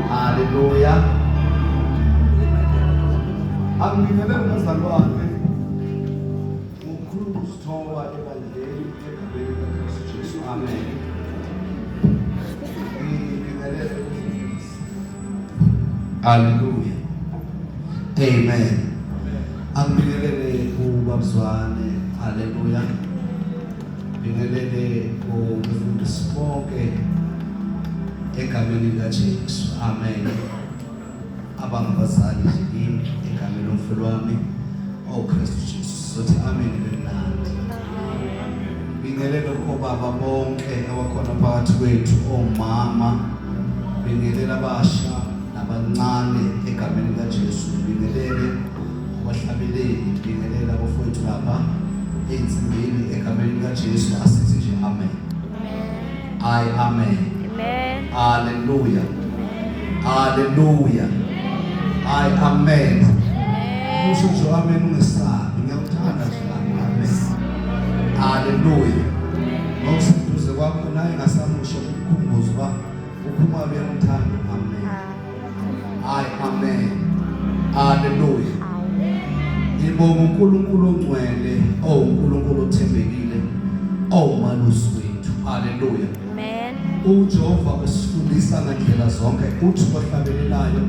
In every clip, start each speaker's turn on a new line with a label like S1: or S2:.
S1: Hallelujah. Angibele umzalwane ukhulu sithoba ebandleni egabeni likaJesu. Amen. Hallelujah. Amen. Angibingelele ubabzwane. Hallelujah. Bingelele umfundisi bonke egameni likaJesu. Amen. Abangabazali kimi egameni lomfelo wami oKristu Jesu. Sothi amen benandi. Bingelele obaba bonke abakhona phakathi kwethu, omama, bingelele abasha nabancane egameni likaJesu. Bingelele abahlabeleli, bingelele abafowethu lapha ensimbini egameni likaJesu. Asithi nje amen. Amen.
S2: Amen.
S1: Hallelujah. Hallelujah. Amen. Usho nje amen ungesabi. Ngiyakuthanda nje amen. Hallelujah. Ngokusiduze kwakho naye ngasamusha ukukhumbuza uba uphuma uyamthanda. Amen. Amen. Hallelujah. Ngibonga uNkulunkulu ongcwele, uNkulunkulu othembekile, umalusi wethu. Hallelujah.
S2: Amen.
S1: uJehova usifundisa ngandlela zonke uthi kwahlabelelayo.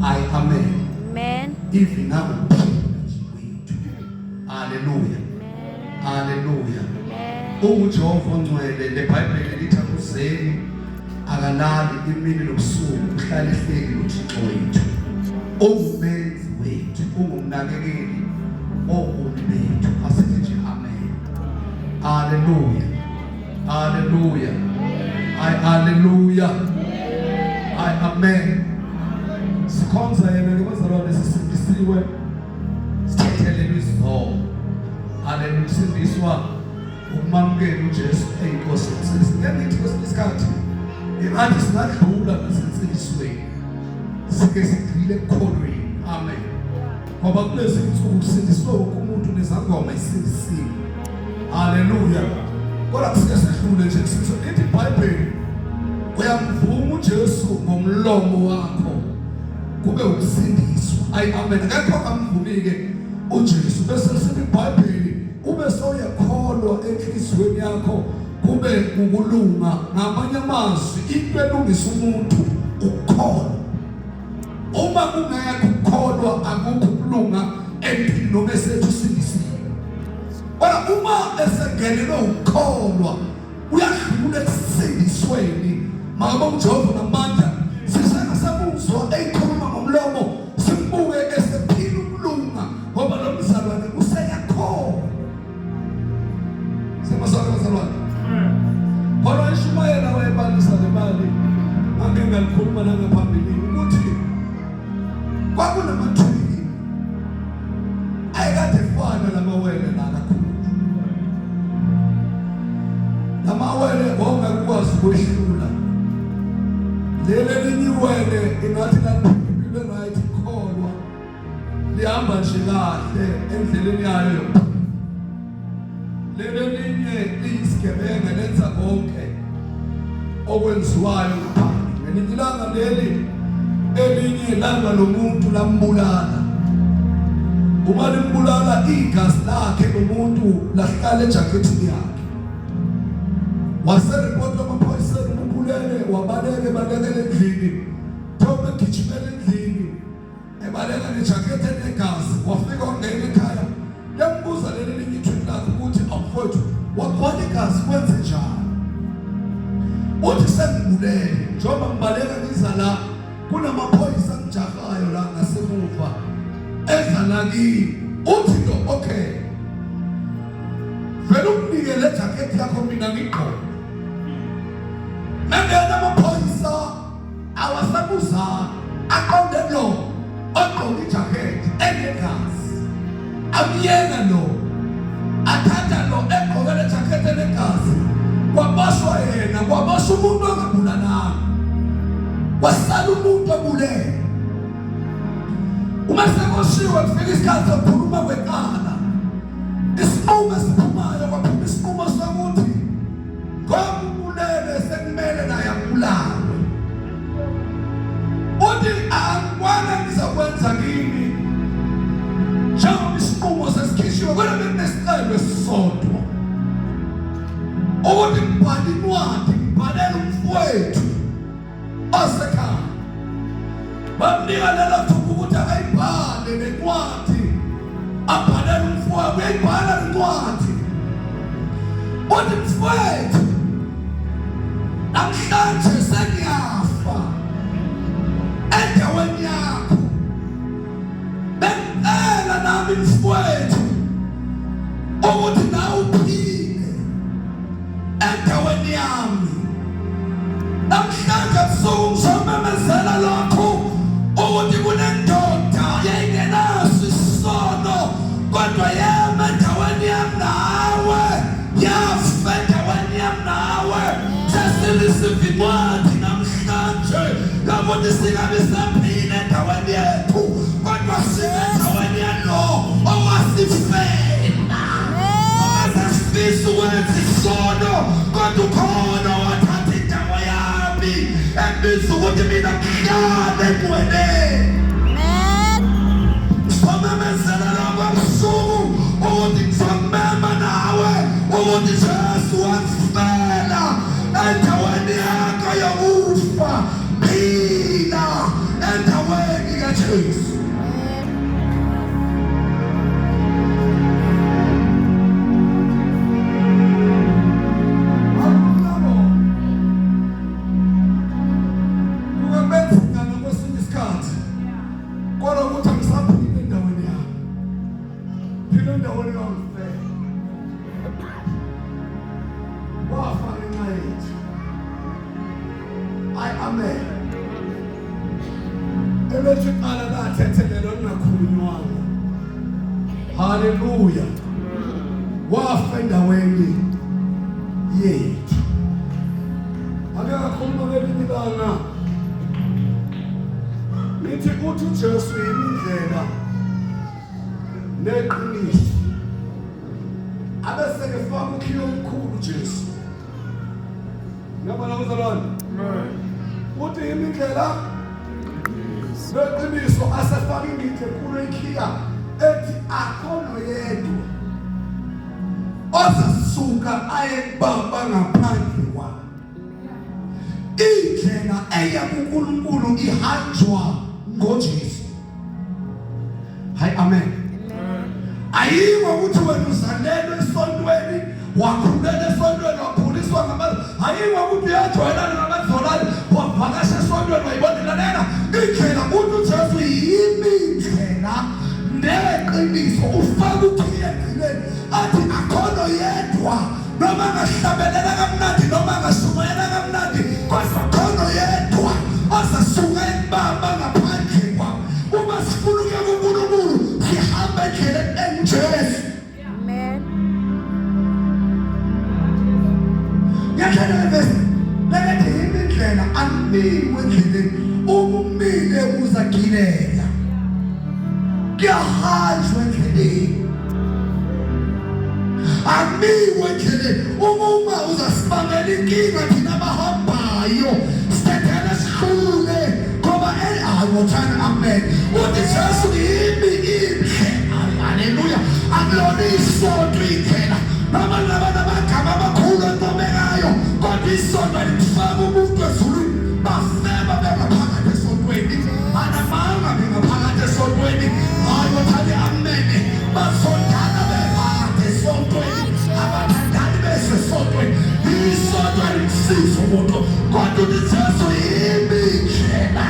S1: Amen.
S2: Amen.
S1: Even now wethu. Hallelujah. Hallelujah. uJehova ongcwele, leBhayibheli lithi akuzeni akalali imini nobusuku, uhlala ehleli noThixo wethu. Ungumenzi wethu, ungumnakekeli wobubi bethu. Asithi nje amen. Hallelujah. Hallelujah. Hallelujah. Amen. Sikhonza yena ke bazalwane, sisindisiwe, sithethelele izolo. Hallelujah. Sindiswa ukumamukela uJesu eyinkosi. Singengithi kwesikhathi ingathi singadlula nasensindisweni, sike sigcile ekukholweni. Amen. Ngoba kulezi insuku sindiswe wonke umuntu nezangoma isindisiwe. Hallelujah. Kodwa kusike sedlule nje sizo lithi iBhayibheli, uyamvuma uJesu ngomlomo wakho kube ukusindiswa. Amen. Akekho ongamvumi-ke uJesu bese sithi iBhayibheli ube sowuyakholwa enhliziyweni yakho kube ukulunga. Ngamanye amazwi into elungisa umuntu ukukholwa. Uma kungekho ukukholwa akukho ukulunga empilweni noma esethu usindisiwe. Kodwa uma esengenelwe ukukholwa uyadlula ekusindisweni. Mama uJehova namandla sisengasabuzwa eyikhuluma ngomlomo, simbuke esephila ukulunga ngoba lo mzalwane useyakholwa. Bazalwane. Kodwa ishumayela wayebalisa le mali angeke ngalikhuluma nangaphambili ukuthi kwakunamathuli ayekade efana namawele nakakhulu. Namawele ongakwazi ukwehlula. Leli linye iwele ingathi laphile right ikholwa lihamba nje kahle endleleni yayo. Leli linye liyisigebenga lenza konke okwenziwayo ngaphandle. Ngelinye ilanga leli elinye langa lomuntu lambulala. Uma limbulala igazi lakhe lomuntu lahlala ejakethini yakhe. Waseripota amaphoyiseni umbulele, wabaleke endlini. Thoma egijimela endlini ebaleka nejakhethi enegazi. Wafika wangena ekhaya, yambuza leli linye ithweni lakhe ukuthi awufowethu wakhona igazi kwenze njani? Uthi sengibulele njengoba ngibaleka ngiza la kunamaphoyisa ngijahayo la ngasemuva eza nakini. Uthi lo okay, vele unginike le jakhethi yakho mina ngigqoke. Mangena amaphoyisa awasabuza aqonde lo ogqoke ijakhethi enegazi. Amyena lo athatha lo egqoke umuntu obulele. Uma sekoshiwe kufika isikhathi sokukhuluma kweqala, isinqumo esiphumayo kwaphuma isinqumo sokuthi ngoba ubulele sekumele naye abulawe. Uthi angikwana ngizakwenza kini njengoba isinqumo sesikhishwe kodwa bekunesicelo esisodwa ukuthi ngibhale incwadi ngibhalele umfowethu osekhaya. Bamnika lelo thuba ukuthi akayibhale lencwadi, abhalele umfowethu, uyayibhala lencwadi. Uthi mfowethu, namhlanje sengiyafa endaweni yakho. Bengicela nami mfowethu ukuthi nawe uphile endaweni yami. Namhlanje ebusuku ngizomemezela lokhu ukuthi kunendoda yayingenaso isono kodwa yema endaweni yami nawe, yafa endaweni yami nawe. Sesilisiva incwadi namhlanje kakuthi singabe saphila endaweni yethu kodwa sinendaweni yalo owasifela. Owasifisa ukwenza isono kodwa ukhona wathatha indawo yami embiza ukuthi mina ngihlale kuwena. Ngizomemezela lokho ebusuku ukuthi ngizomema nawe ukuthi Jesu wasifela endaweni yakho yokufa, phila endaweni kaJesu. Hallelujah. Wafa endaweni yethu. Ake kakhulu ngelibanga. Nithi uthi uJesu yindlela neqiniso. Abese kefaka ukhiyo omkhulu uJesu. Ngiyabona uzalwane. Uthi indlela neqiniso asefaka ingithe kulo ikhiya ethi akhono yedwa ozasuka ayekubamba ngaphandle kwakhe. Indlela eya kuNkulunkulu ihanjwa ngoJesu. Hayi amen. Ayikho ukuthi wena uzalelwe esontweni, wakhulela esontweni, wakhuliswa ngabantu. Ayikho ukuthi uyajoyinana nabazalwane, wavakasha esontweni wayibonelalela. Indlela uthi uJesu yimi indlela neqiniso. Ufaka ukhiye endleleni athi akhono yedwa noma ngahlabelela kamnandi noma ngashumayela kamnandi kodwa akhono yedwa ozasuka ekubamba ngaphandle kwakhe. Uma sifuna ukuya kuNkulunkulu sihamba endleleni enguJesu. Amen. Ngiyakhala bese lekethi indlela animiwe endleleni umumile uzagilela. Kuyahanjwa endleleni. Amiwe endleleni. Uma uzasibangela inkinga thina abahambayo sithethele sihlule ngoba ayiwothana. Amen. Uthi Jesu yimi indlela. Haleluya. Akulona isonto indlela noma ngabantu abagama abakhulu encomekayo kodwa isonto likufaka umuntu ezulwini bafeba bengaphakathi esontweni anamanga bengaphakathi esontweni. Hayi wothane. Amen. Basontana bephakathi esontweni, abathandani besesontweni. Isonto alikusiza umuntu kodwa uthi Jesu yimi indlela.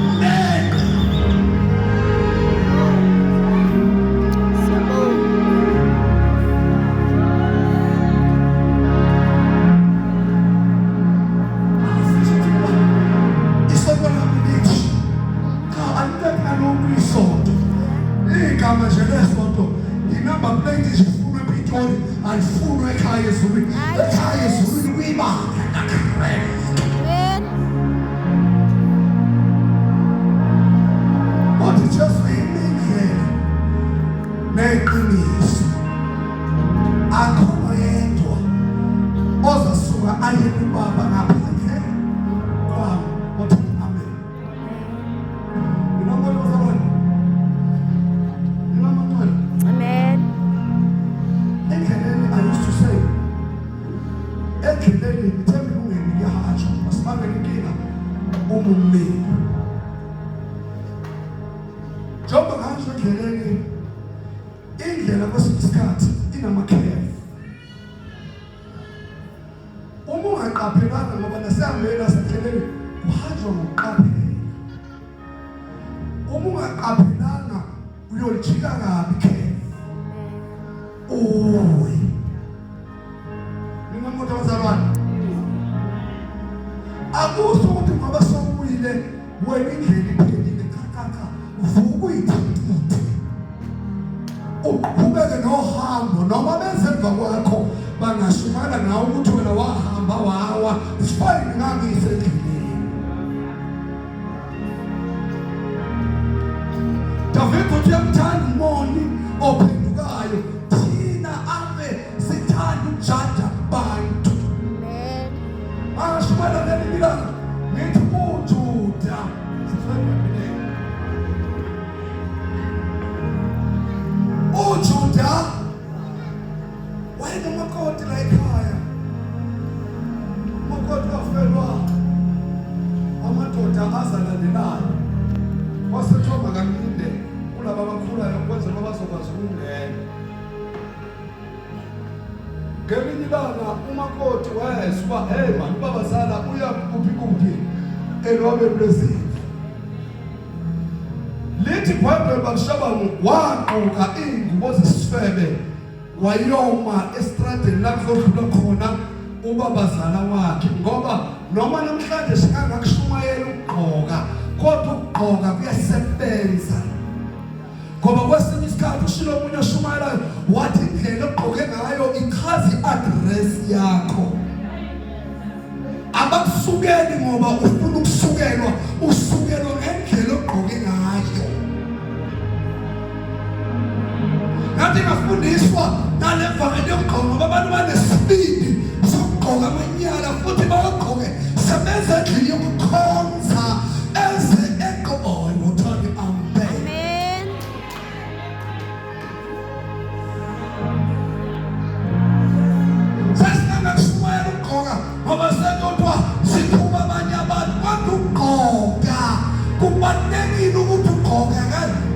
S1: Amen. Alifunwe ekhaya ezulwini. Ekhaya ezulwini kuyibanga. yena ubaba ngaphandle kwami. What amen. You know what was on? You know what was?
S2: Amen.
S1: Endleleni I used to say, endleleni ngithemba ungeni yahatsho, masibangele inkinga umumeli. Njengoba ngasho endleleni, indlela kwesinye isikhathi inamakhefu. Uma ungaqaphelanga ngoba nasihambeni nasendleleni kuhanjwa ngokuqaphela. Uma ungaqaphelanga uyolijika kabi ikhefu. Oy. Mina umuntu wazalwane. Akuso ukuthi ngoba sokuyile wena indlela iphelile kakaka uvuka uyithintithe. Ubeke nohambo noma benze emva kwakho bangashumana nawe ukuthi wena wahamba wawa sifayini ngangisendleleni. David uthi uyamthanda uMoni ophendukayo thina ave sithanda ukujaja abantu. Ashumana nelila ngithi uJuda uJuda wena makoti la ekhaya makoti wafelwa amadoda azalandelayo wasethoma kaninde kulaba abakhulayo kwenza babazokwazi ukungena. Ngelinye ilanga umakoti wayezwa uba hey man ubabazala uya kuphi elwabeni lwezimvu. Lithi iBhayibheli bakushabangu waqoka ingubo zesifebe wayoma estradeni la kuzodlula khona ubabazala wakhe ngoba noma namhlanje singakushumayela ukugqoka kodwa ukugqoka kuyasebenza. Ngoba kwesinye isikhathi ushilo omunye oshumayelayo wathi indlela ogqoke ngayo ichaza i-address yakho. Abakusukeli ngoba ufuna ukusukelwa, usukelwa ngendlela ogqoke ngayo. Nathi ngafundiswa nalevangeli yokugqoka ngoba abantu banesibindi sokugqoka amanyala futhi bawagqoke sebenza endlini yokukhonza eze eqoboyo ngothandi amen. Sasinganga kushumayela ukugqoka ngoba sekuthiwa sithuba abanye abantu kodwa ukugqoka kubalulekile ukuthi ugqoke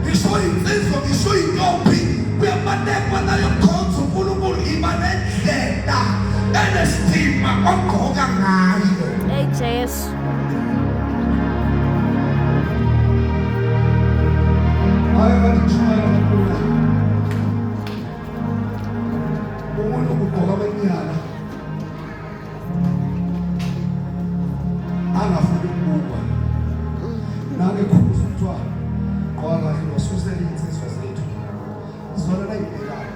S1: ngisho insizwa ngisho intombi kuyabaluleka nayo khonza uNkulunkulu iba nendlela enesidima ogqoka ngayo.
S2: Hey Kujesu.
S1: Hayi bathi kushumayela kakhulu. Umuntu ukugqoka amanyala angafuni ukubukwa. Nange khuluza kuthiwa ngoba ngosusela insizwa zethu. Izona la ibhekayo.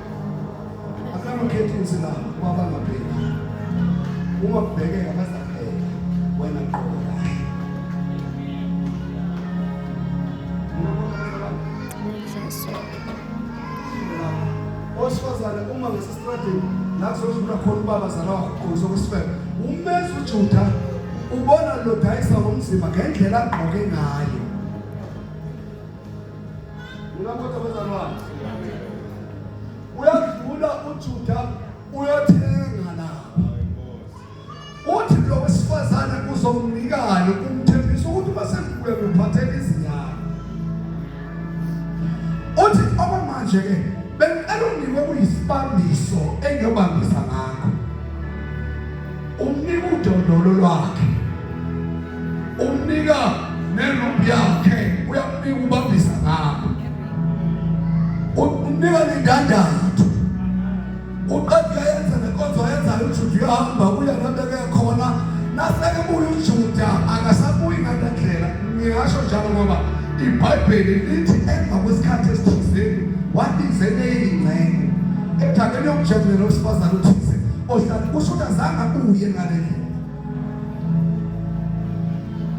S1: Akanokhetha insila uma bangabheki. Uma kubhekeka bazabheka wena gqoka kahle.
S2: Kujesu.
S1: Osifazane uma ngesistradeni la kuzodlula khona ubabazala wakho ugqokiso kwesifebe. Umenzi uJuda ubona lo dayisa ngomzimba ngendlela agqoke ngayo. Unakho bazalwane. Uyadlula uJuda uyothenga lapha. Uthi lo wesifazane kuzomnikana kumthembisa ukuthi basembuye kuphathela izinyama. Uthi okwamanje ke bengicela unikwe kuyisibambiso engiyobambisa ngakho. Umnika udondolo lwakhe. Umnika nerumbi yakhe uyamnika ubambisa ngakho. Umnika nendandatho. Uqeda yenza nenkonzo yenzayo uJuda uyahamba uya nabeke khona naseke buya uJuda akasabuyi ngandlela. Ngingasho njalo ngoba iBhayibheli lithi emva kwesikhathi esithizeni wabizene ingcenye ethakele ukujezela owesifazane uthize ohlala kusho ukuthi azange abuye ngale ndlela.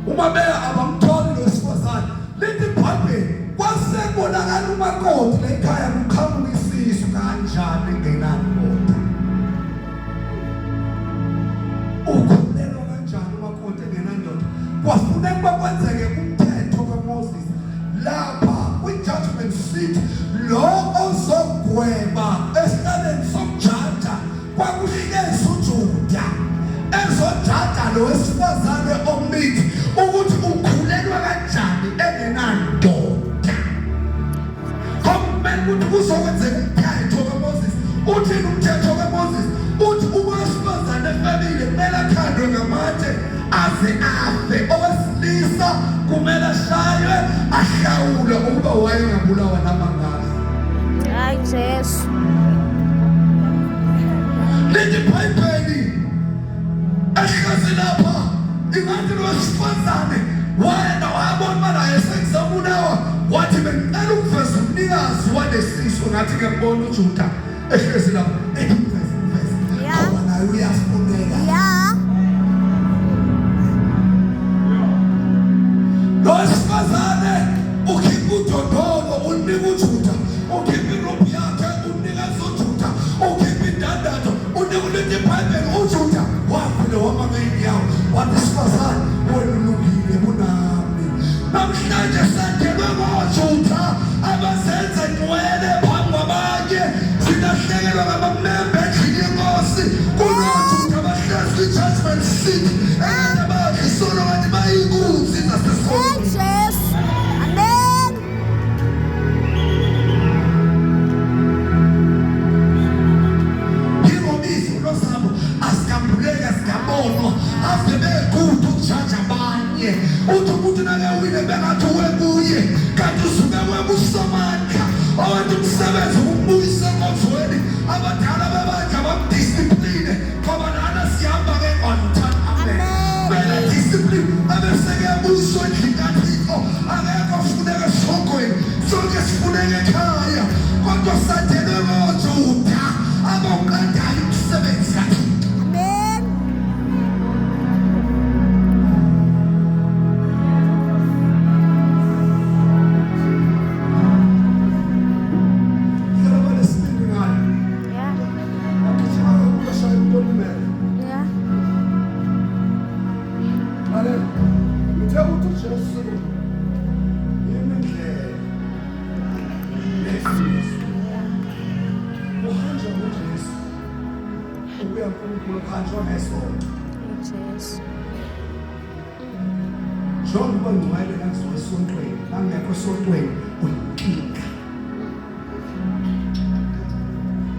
S1: Uma beya abamtholi lo wesifazane lithi iBhayibheli kwasekubonakala umakoti la ekhaya kuqhamuka isisu kanjani engenani kodwa. uma kwenzeke umthetho kaMoses lapha kwi-judgment seat lo ozogweba esihlalweni sokujaja kwakuhlezi uJuda ezojaja lo wesifazane omithi ukuthi ukhulelwa kanjani engenandoda. Kumele ukuthi kuzokwenzeka umthetho kaMoses. Uthini umthetho kaMoses? Uthi owesifazane efamile kumele akhandwe ngamatshe aze afe, owesilisa kumele ashaywe ahlawulwe ukuba wayengabulawa namangazi.
S2: Hayi Jesu.
S1: Lithi iBhayibheli ahlezi lapha ingathi lo wesifazane wayena wabona mara esekuzabulawa wathi bengicela ukuveza umnikazi walesiso ngathi ngiyabona uJuda ehlezi lapha ekuveza ngoba naye uyafuneka. Lo wesifazane ukhipha udodolo unika uJuda, ukhipha irobhu yakhe unika uJuda, ukhipha indandatho unika iBhayibheli uJuda waphila wamameni yawo wathi isifazane wena ulungile kunami. Namhlanje sendelwe ngoJuda abazenza ngcwele phambi kwabanye silahlekelwa ngabamembe endlini yenkosi kunoJuda abahlezi kwi-judgment seat ekade bakhisolo kanti bayinkunzi zasesoni.
S2: Jesu. Amen.
S1: Irobizo losabo asikambuleka sikabonwa ave bekude ukujaja abanye uthi umuntu nakewile bengathi wekuye kanti usuke webusamandla owenza umsebenzi ukubuyisa emotweni abadala bebandla bamdiscipline ngoba nana sihamba-ke on time. Amen. Bele discipline abeseke buyiswa endlini kaThixo akekho funeka esogweni sonke sifuneka ekhaya kodwa sadelwe ngoJuda abawuqandayo umsebenzi kaThixo.
S2: Amen. Jesu.
S1: Njengoba ngcwele nakuzo esontweni nangekho esontweni uyinkinga.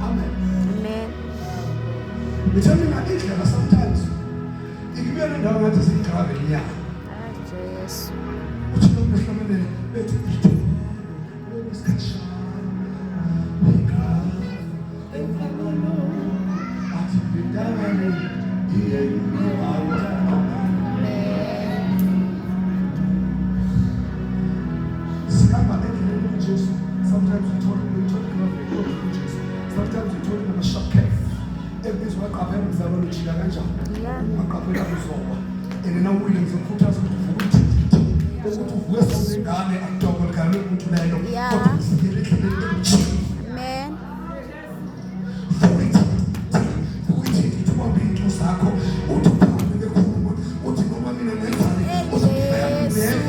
S1: Amen.
S2: Amen.
S1: Ngithandela indlela sometimes ikubiyona ndawo ngathi siyigravel yakho.
S2: Hayi Jesu.
S1: Uthi lo mhlamenene bethi ithu esikhashana igravel emfano athi Ndamane iye sometimes we talk about Jesus. Sometimes we talk about shortcut. Everything's what happened is that when you chill kanjani. Ungaqaphela kuzoba. And now we will ngizokhuthaza ukuthi ukuthi uvuke sezingane akudokwe kanye umuntu lelo. Kodwa usikele endleleni.
S2: Amen.
S1: Futhi ithumba into zakho uthi phambi bekhulu uthi noma mina ngenzani uzongibheka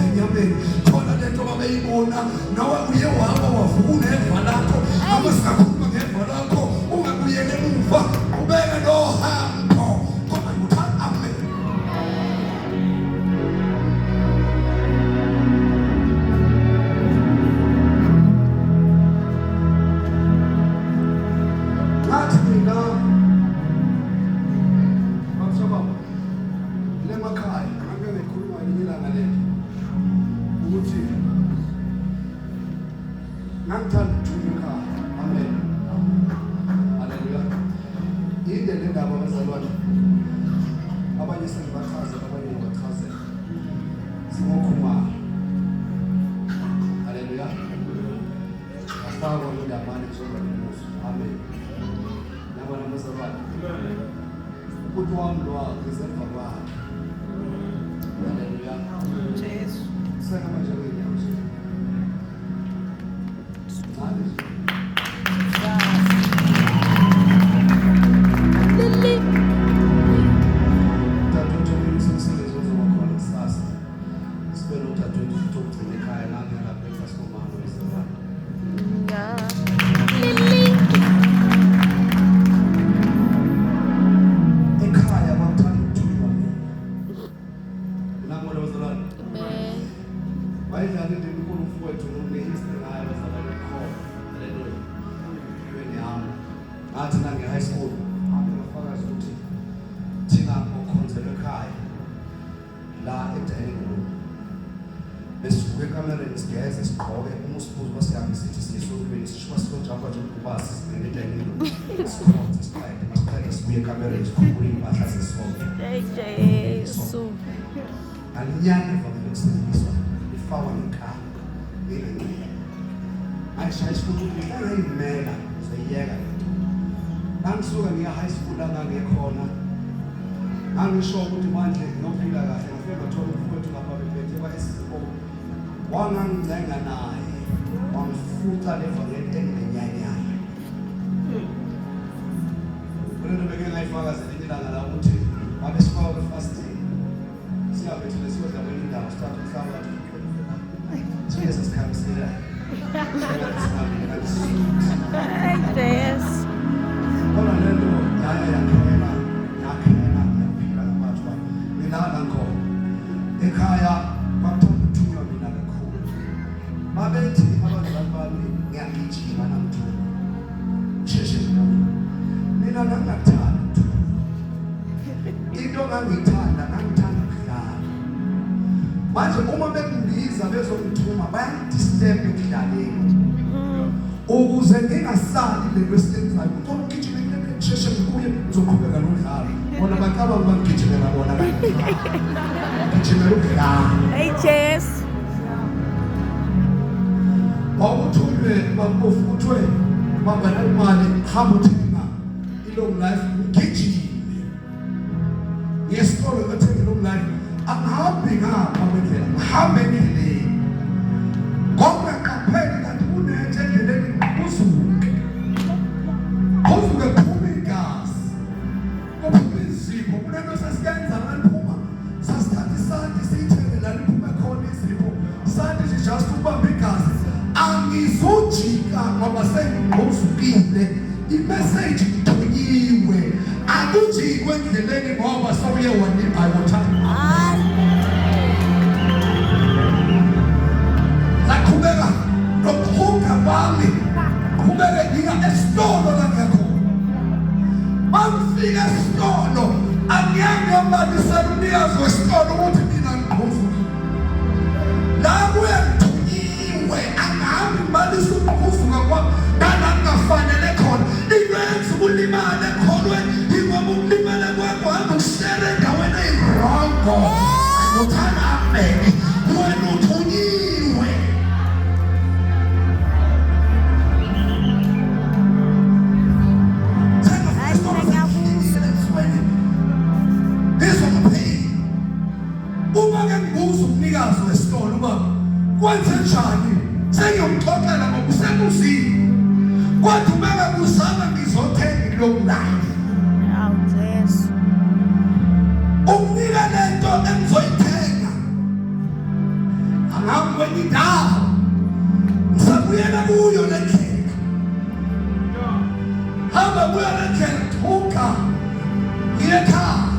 S1: enyameni. Khona lento babeyibona nawe uye wahamba wavuka uneva lakho abasingakhuluma ngeva lakho ungakuyele emuva ubeke nohambo ngoba uthanda. Amen. Ngathi mina bababa le makhaya ngake ngikhuluma ngelanga lento ukuthi ngangithanda ukuthula. Amen. Haleluya. Inde le ndaba abazalwane abanye sengibachaze abanye ngibachazela simokhumala. Haleluya. Afakwa uNdamane njengoba ngimuso. Amen. Nabona abazalwane ukuthi wami lo ngisemva kwakhe. Haleluya. Jesu. Saka manje ngiyazi.
S3: Kamereni sigeze sigqoke uma usibuza basiyami sithi siyesontweni sisho basojamba nje ukubasi sinenethenilo sikhonze siqede masiqede sibuye kamereni sikhumbule impahla zesonto
S2: Jesu.
S3: alinyane vele lokusebenziswa ifakwa ngekhaya ngelinye ayishaya isifuna ukuthi ngayimela zeyiyeka ngisuka ngiya high school la ngangekhona ngisho ukuthi manje nophila kahle ngifike ngathola umfowethu lapha bephethe kwayisipho wangangicenga naye wangifutha levangeli enginenyanyana kulento beke ngayifakazela ilanga la ukuthi babe sifaka kwe-fasting siyabethele siyodla kwenye indawo start ukuhlabathi siye sesikhamisela
S2: Jesu.
S3: kodwa lento yaya yakhela yaphila ngabathu ngilala khona ekhaya bakuthanda ukuthula mina kakhulu babethi abazali bami ngiyagijima namthula sheshe mina ngangathanda into ngangithanda ukudlala manje uma bekundiza bezongithuma bayangidisturb ekudlaleni ukuze ngingasali lento esiyenzayo uthola ugijime sheshe ngibuye ngizoqhubeka nodlalo bona bacabanga bangigijimela bona gijimela ukudlala
S2: Jesu.
S3: wawuthulwe bakufuthwe bangana imali hamba uthenga i-long life ugijime ngesitolo ngathenga i-long life angihambi ngapha kwendlela ngihambe endleleni ngoba qaphela kanti kunetshe endleleni kuzuke kuphuma igazi kuphuma izipho kunento sesiyenza ngaliphuma sasithatha isandi siyithele la liphuma khona izipho sandi nje just ukubamba igazi angizujika ngoba sengivukile imessage ithunyiwe akujikwe endleleni ngoba sawuye wanipa ayothanda zakhubeka nokhuka bami khubeke ngika esitolo la ngakhona bangifika esitolo angiyanga yambalisela umnikazi wesitolo ukuthi mina ngiqhuvukile la kuyangithunyiwe angahambi mbalisa ukuvuka kwami nala kungafanele khona ibenza ukulimala ekholweni ingoba ukulimala kwakho hamba ushere endaweni eyirongo uthanda abheke wena uthunyiwe uma ke ngibuza umnikazi wesitolo uba kwenze njani sengiyomxoxela ngoba usekuzile kodwa ubeke kuzama ngizothenga i-long life
S2: Jesu.
S3: ukunika lento engizoyithenga angabi kwenye indawo ngisabuyela kuyo le ndlela hamba kuyo le ndlela thuka ngiye ekhaya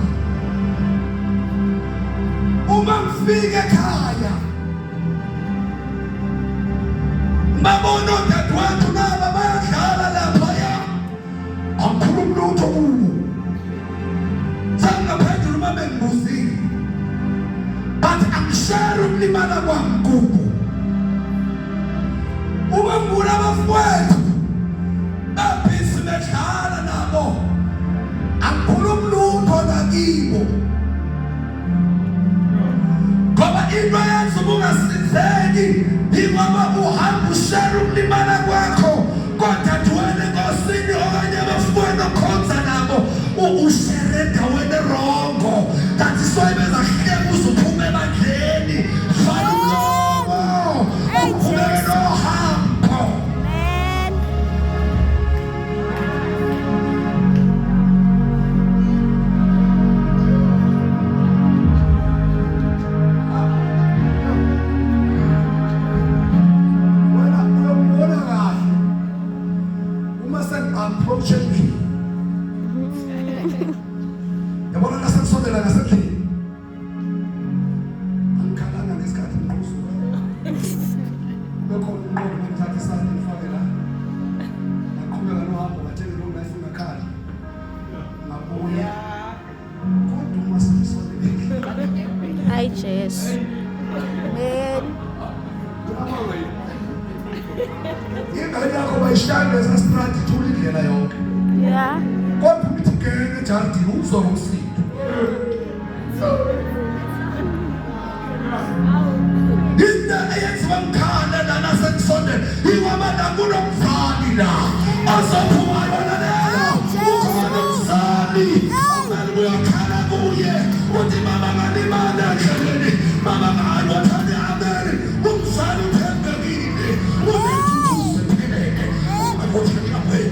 S3: uma ngifika ekhaya babona odadewethu naba bayadlala laphaya angikhulumi lutho kubo sangaphendula uma bengibuzile but angishare ukulimala kwami kubo uma ngibona abafowethu babhisi bedlala nabo angikhulumi lutho nakibo ngoba into yenza ubungasinzeki ingoba uhamba ushare ukulimala kwakho kodwa duwele enkosini okanye abafowethu okhonza nabo ushare endaweni erongo kanti soye bezahleka uzuphume ebandleni fana umlomo uqhubeke nohambo yabona nasensondela nasendlini angikhalanga ngesikhathi ngiqusuka bekhona umuntu ngithatha isandla ngifake la ngaqhubeka nohambo ngathenga lo life emakhaya ngabuya kodwa uma sensondela
S2: Jesu. Amen.
S3: ingane yakho bayishaya esastrati thula indlela yonke.
S2: Yeah.
S3: Kodwa uthi ngene ejardini uzwa ngomsindo. Into eyenziwa mkhanda lana sekusondela iwabanda kunomzali la azophuma yona leyo ukhona umzali amele uyakhala kuye uthi mama ngalimala endleleni mama ngalo wathanda amele umzali uthembekile unethuthuse phelele akuthi ngaphe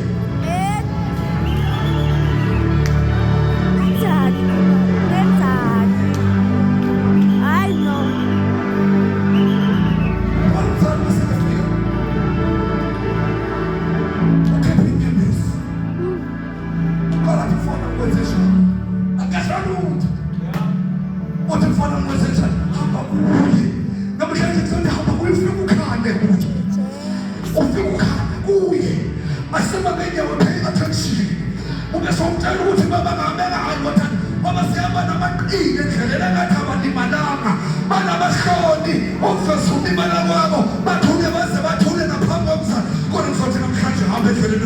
S2: I know.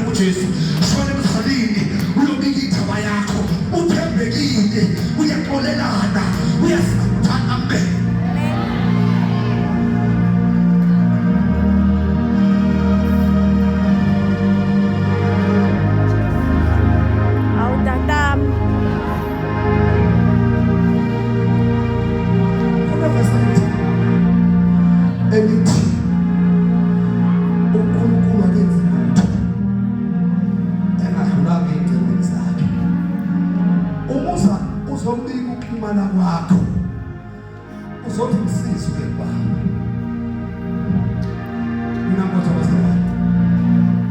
S3: Kujesu shone emkhalini uyobika ithaba yakho uthembekile uyaxolelana uyasathana mbe
S2: Awudatam.
S3: kuna verse elithi uNkulunkulu akenzi lutho engadlulanga ezintweni zakhe. Umusa uzobika ukuxhumana kwakho uzothi msizi ke baba mina motho bazalwane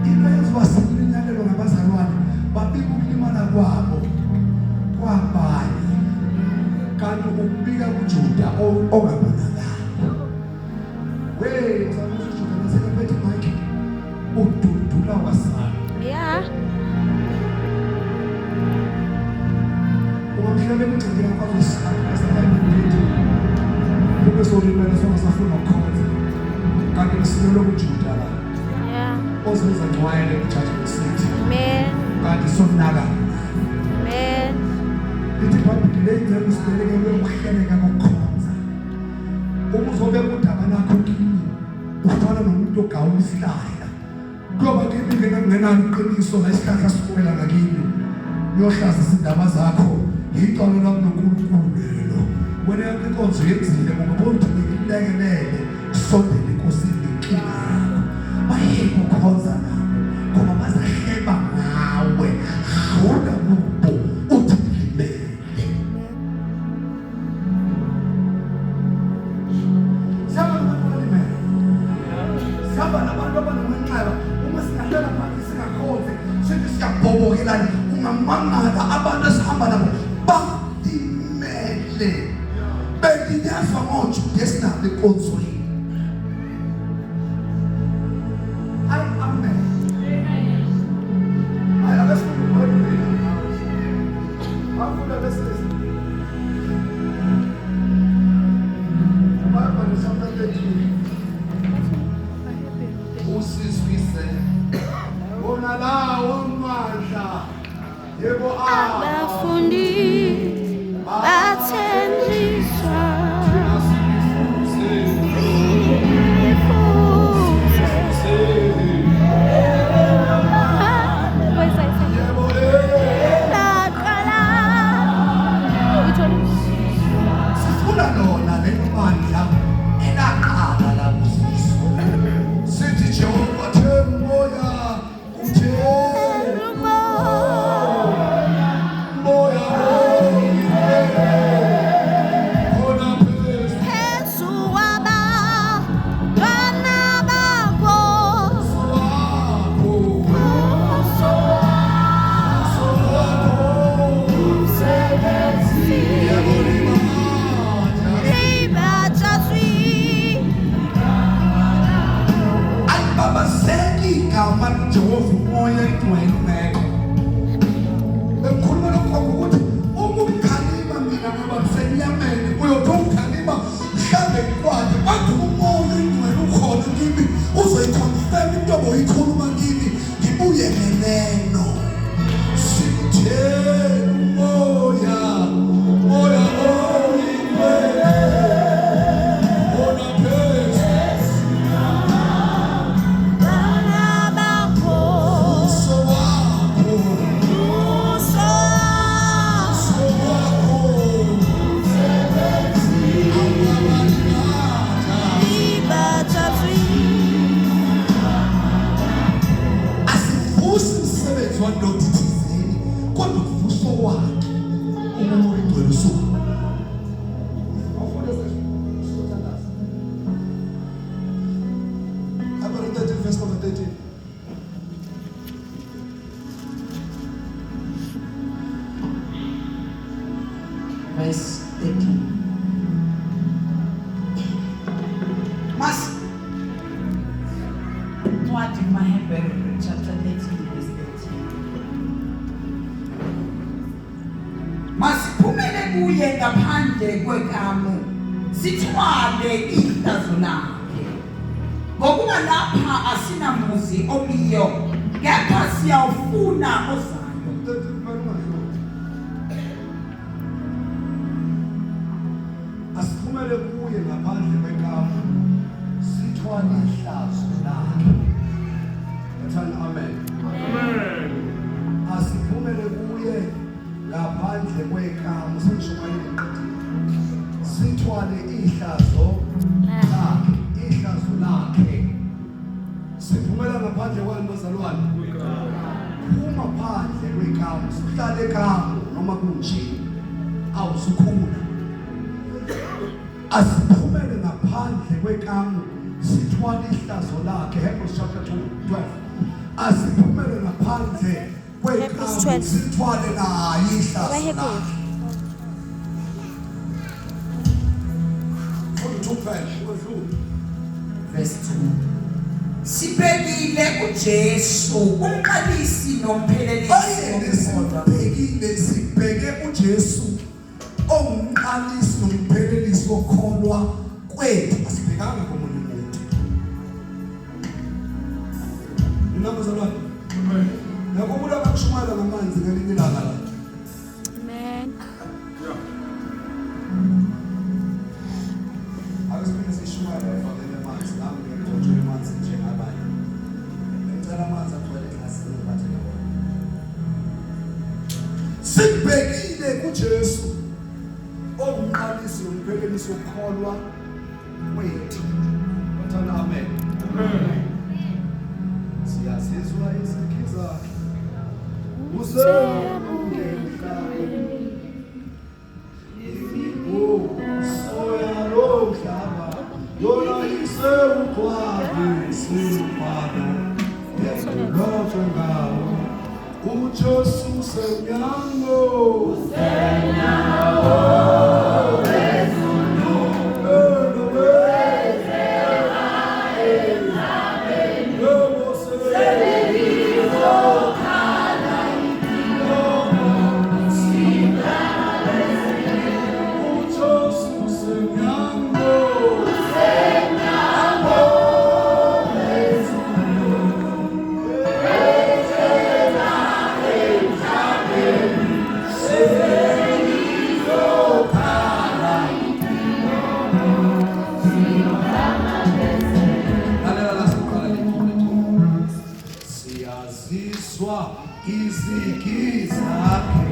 S3: into yenziwa sinyanyelo ngabazalwane babika ukuxhumana kwabo kwabanye kanti ukubika kuJuda ongabonakala uzalwane uJuda nasekaphethe manje ududula wasana.
S2: Yeah.
S3: Umamhlele emgcini yakho azosikhathi asalayini kube solimela songasafuna ukukhonza kanti ngisilo lokuJuda la
S2: Yeah.
S3: ozenza ngcwele kujudgment seat
S2: Amen.
S3: kanti sonaka
S2: Amen.
S3: ithi phambili leyindlela usibeleke ukuhleleka kokukhonza uma uzobe udaba nakho kini ufana nomuntu ogawula isihlahla kuyoba kimi ngenani iqiniso la isihlahla sikhwela ngakini uyohlaza izindaba zakho icala lami noNkulunkulu lelo wena inkonzo yenzile ngoba bonke ngilekelele sondele inkosini inkinga yakho bayeke ukukhonza nabo ngoba bazahleba ngawe awuna kubo uthi limele saba nabantu balimele saba nabantu abanomanxeba uma singahlela phansi singakhonze sithi siyabhobokelana ungamangala abantu esihamba nabo balimele belinyazwa ngoJuda esinabo enkonzweni. Amen. Usizwise wona lawo amandla yebo
S2: Abafundi bathenjiswa.
S3: sifuna lona lelo mandla elaqala la kusiso sithi Jehova themboya uthembo
S4: verse 13. Mas, what in my Hebrew chapter 13 verse 13. Masiphumele kuye ngaphandle kwekamu sithwale ihlazo lakhe ngokuba lapha asinamuzi omiyo kepha siyawufuna ozayo.
S3: Asiphumele kuye ngaphandle kwekamu sithwale ihlazo lakhe. Athani amen. Amen. Asiphumele kuye ngaphandle kwekamu sithwale ihlazo lakhe. Ihlazo lakhe. Siphumela ngaphandle kwani bazalwane? Uma phandle kwekamu sihlale ekamu noma kunje awusukhula. Asiphumele ngaphandle kwekamu sithwale ihlazo lakhe. Hebrews chapter 12. Asiphumele ngaphandle kwekamu sithwale naye ihlazo lakhe.
S4: Verse 2. Sibhekile kuJesu umqalisi nomphelelisi
S3: sibhekile sibheke uJesu ongumqalisi nomphelelisi wokholwa kwethu. Asibhekanga komunye umuntu. Ninabazalwane. Amen. Yakho umuntu abakushumayela ngamanzi ngelinye ilanga la.
S2: Amen.
S3: Yeah. Akusiphinda sishumayele efakele amanzi nami ngiyothola amanzi njengabanye. Ngicela amanzi agcwele eglasini ngathela wona. Sibhekile kuJesu ongumqalisi nomphelelisi wokholwa kwethu. Bathana amen. Amen. Siyazizwa izikhi zakhe. Kujesu senyango izikhi zakhe.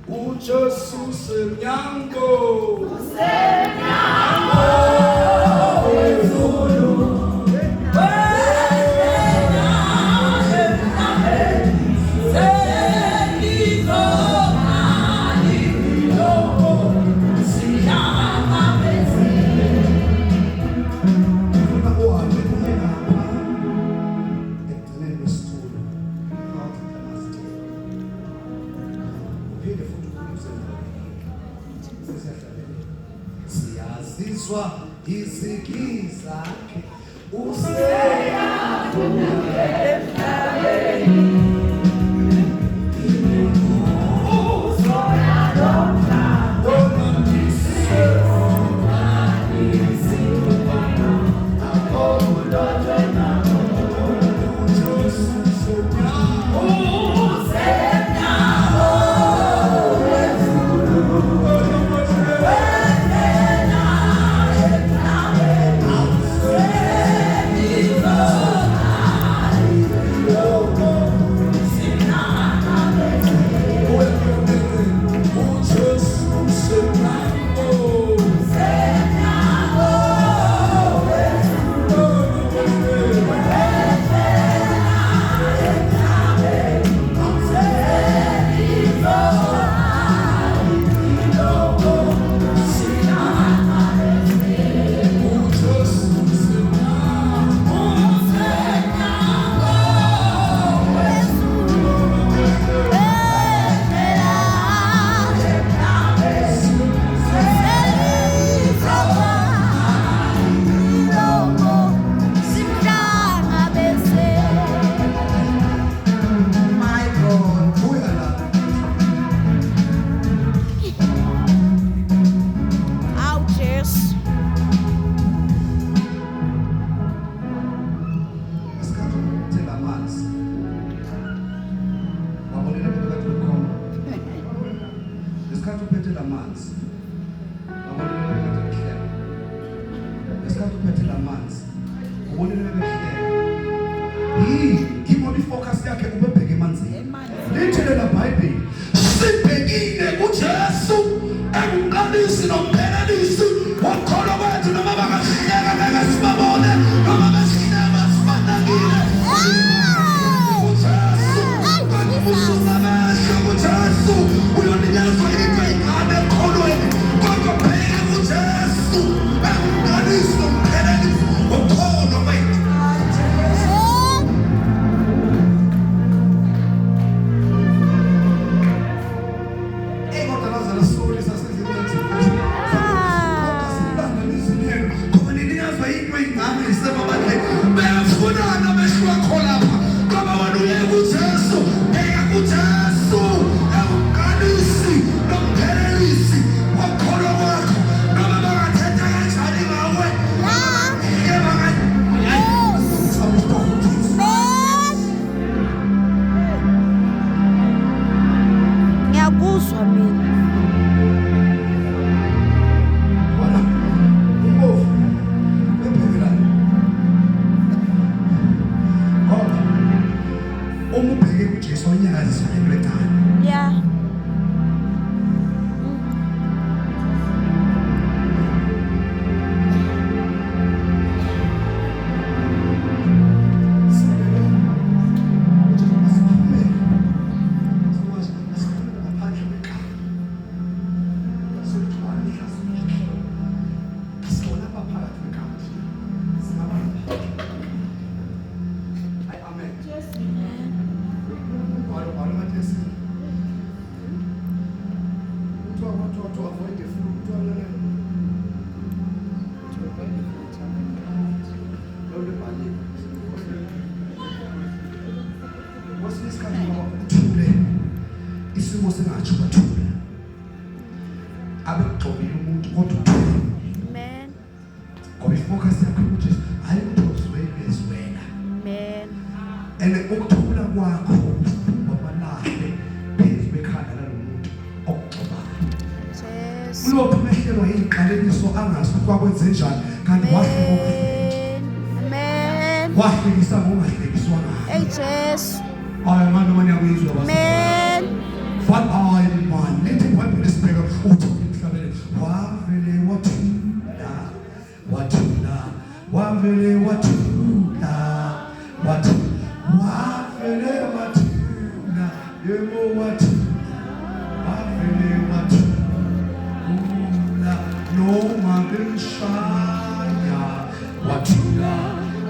S3: Kujesu senyango siyazizwa izikhi zakhe useyafuna emhlabeni uphethe lamanzi. Abonile behleka. Ngesikhathi uphethe lamanzi. Ubonile behleka. Imoni focus yakhe ubebheke emanzini. Lithele la Bible. Sibhekile kuJesu engumqalisi nomphelelisi wokholo wethu noma bangahleka ngeke sibabone noma besihleba sibanakile. Usulamesha kuJesu uyoninyazwa into ingane ekholweni kodwa phela kuJesu engumqalisi nomphelelisi wokholo wethu.
S2: Ngiyakuzwa mina.
S3: Umubheke kuJesu onyakazisa entweni.
S2: Yeah.
S3: Isimo singatsho bathule abekugxobile umuntu kodwa uthule.
S2: Amen.
S3: Ngoba ifocus yakho kuJesu hayi uthozwe bezwela.
S2: Amen.
S3: And ukuthula kwakho babalahle phezu bekhanda lalomuntu okugxobayo.
S2: Yes.
S3: Ulokhu mehlelwa iziqalekiso angazi kwakwenze njani kanti
S2: Amen.
S3: wahlekisa ngokungahlekiswa ngayo.
S2: Hey, Jesus.
S3: Hayi manje yakuyizwa basi.
S2: Amen.
S3: Van ayi man lethi iBhayibheli sibheka uthi emhlabeni wavele wathula wavele wathula wavele wathula yebo wathula wavele wathula noma bemshaya wathula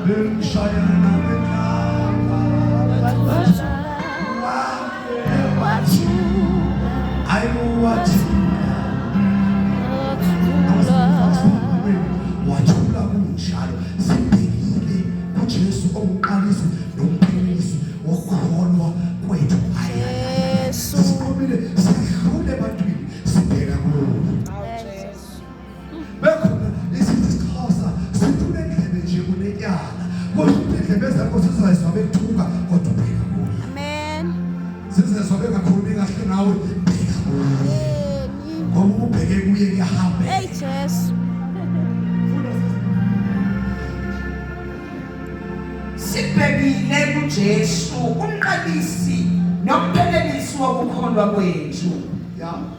S3: bemshaya nabekhaya wathula kunjalo sibhekile kuJesu ongumqalisi nomphelelisi wokholwa kwethu.
S2: Yesu.
S3: Siqhubile sidlule ebantwini sibheka kulo. Bekhona isithi isiXhosa sidlule endlebe nje kunetyala kodwa indlebe zakho sizayizwa bethuka kodwa bheka kulo.
S2: Amen.
S3: Sizezwa bengakhulumi kahle nawe bheka kulo. Ngoba ubheke kuye kuyahamba.
S2: Hey, Jesus.
S4: Sibhekile kuJesu umqalisi nomphelelisi wokukholwa kwethu.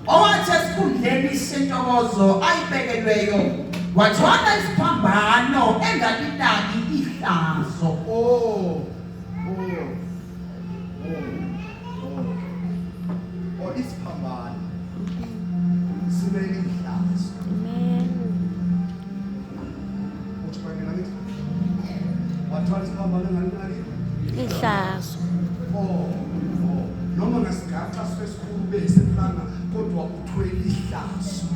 S4: Owathi esikhundleni sentokozo ayibekelweyo wathola isiphambano engalinaki ihlazo.
S3: Isiphambano sibele ihlazo.
S2: Amen.
S3: Uthi mina ngithi wathwala isiphambano ngalinaki
S2: Ihlazo.
S3: noma ngasigaxa sesikhulu besemhlanga kodwa uthwele ihlazo.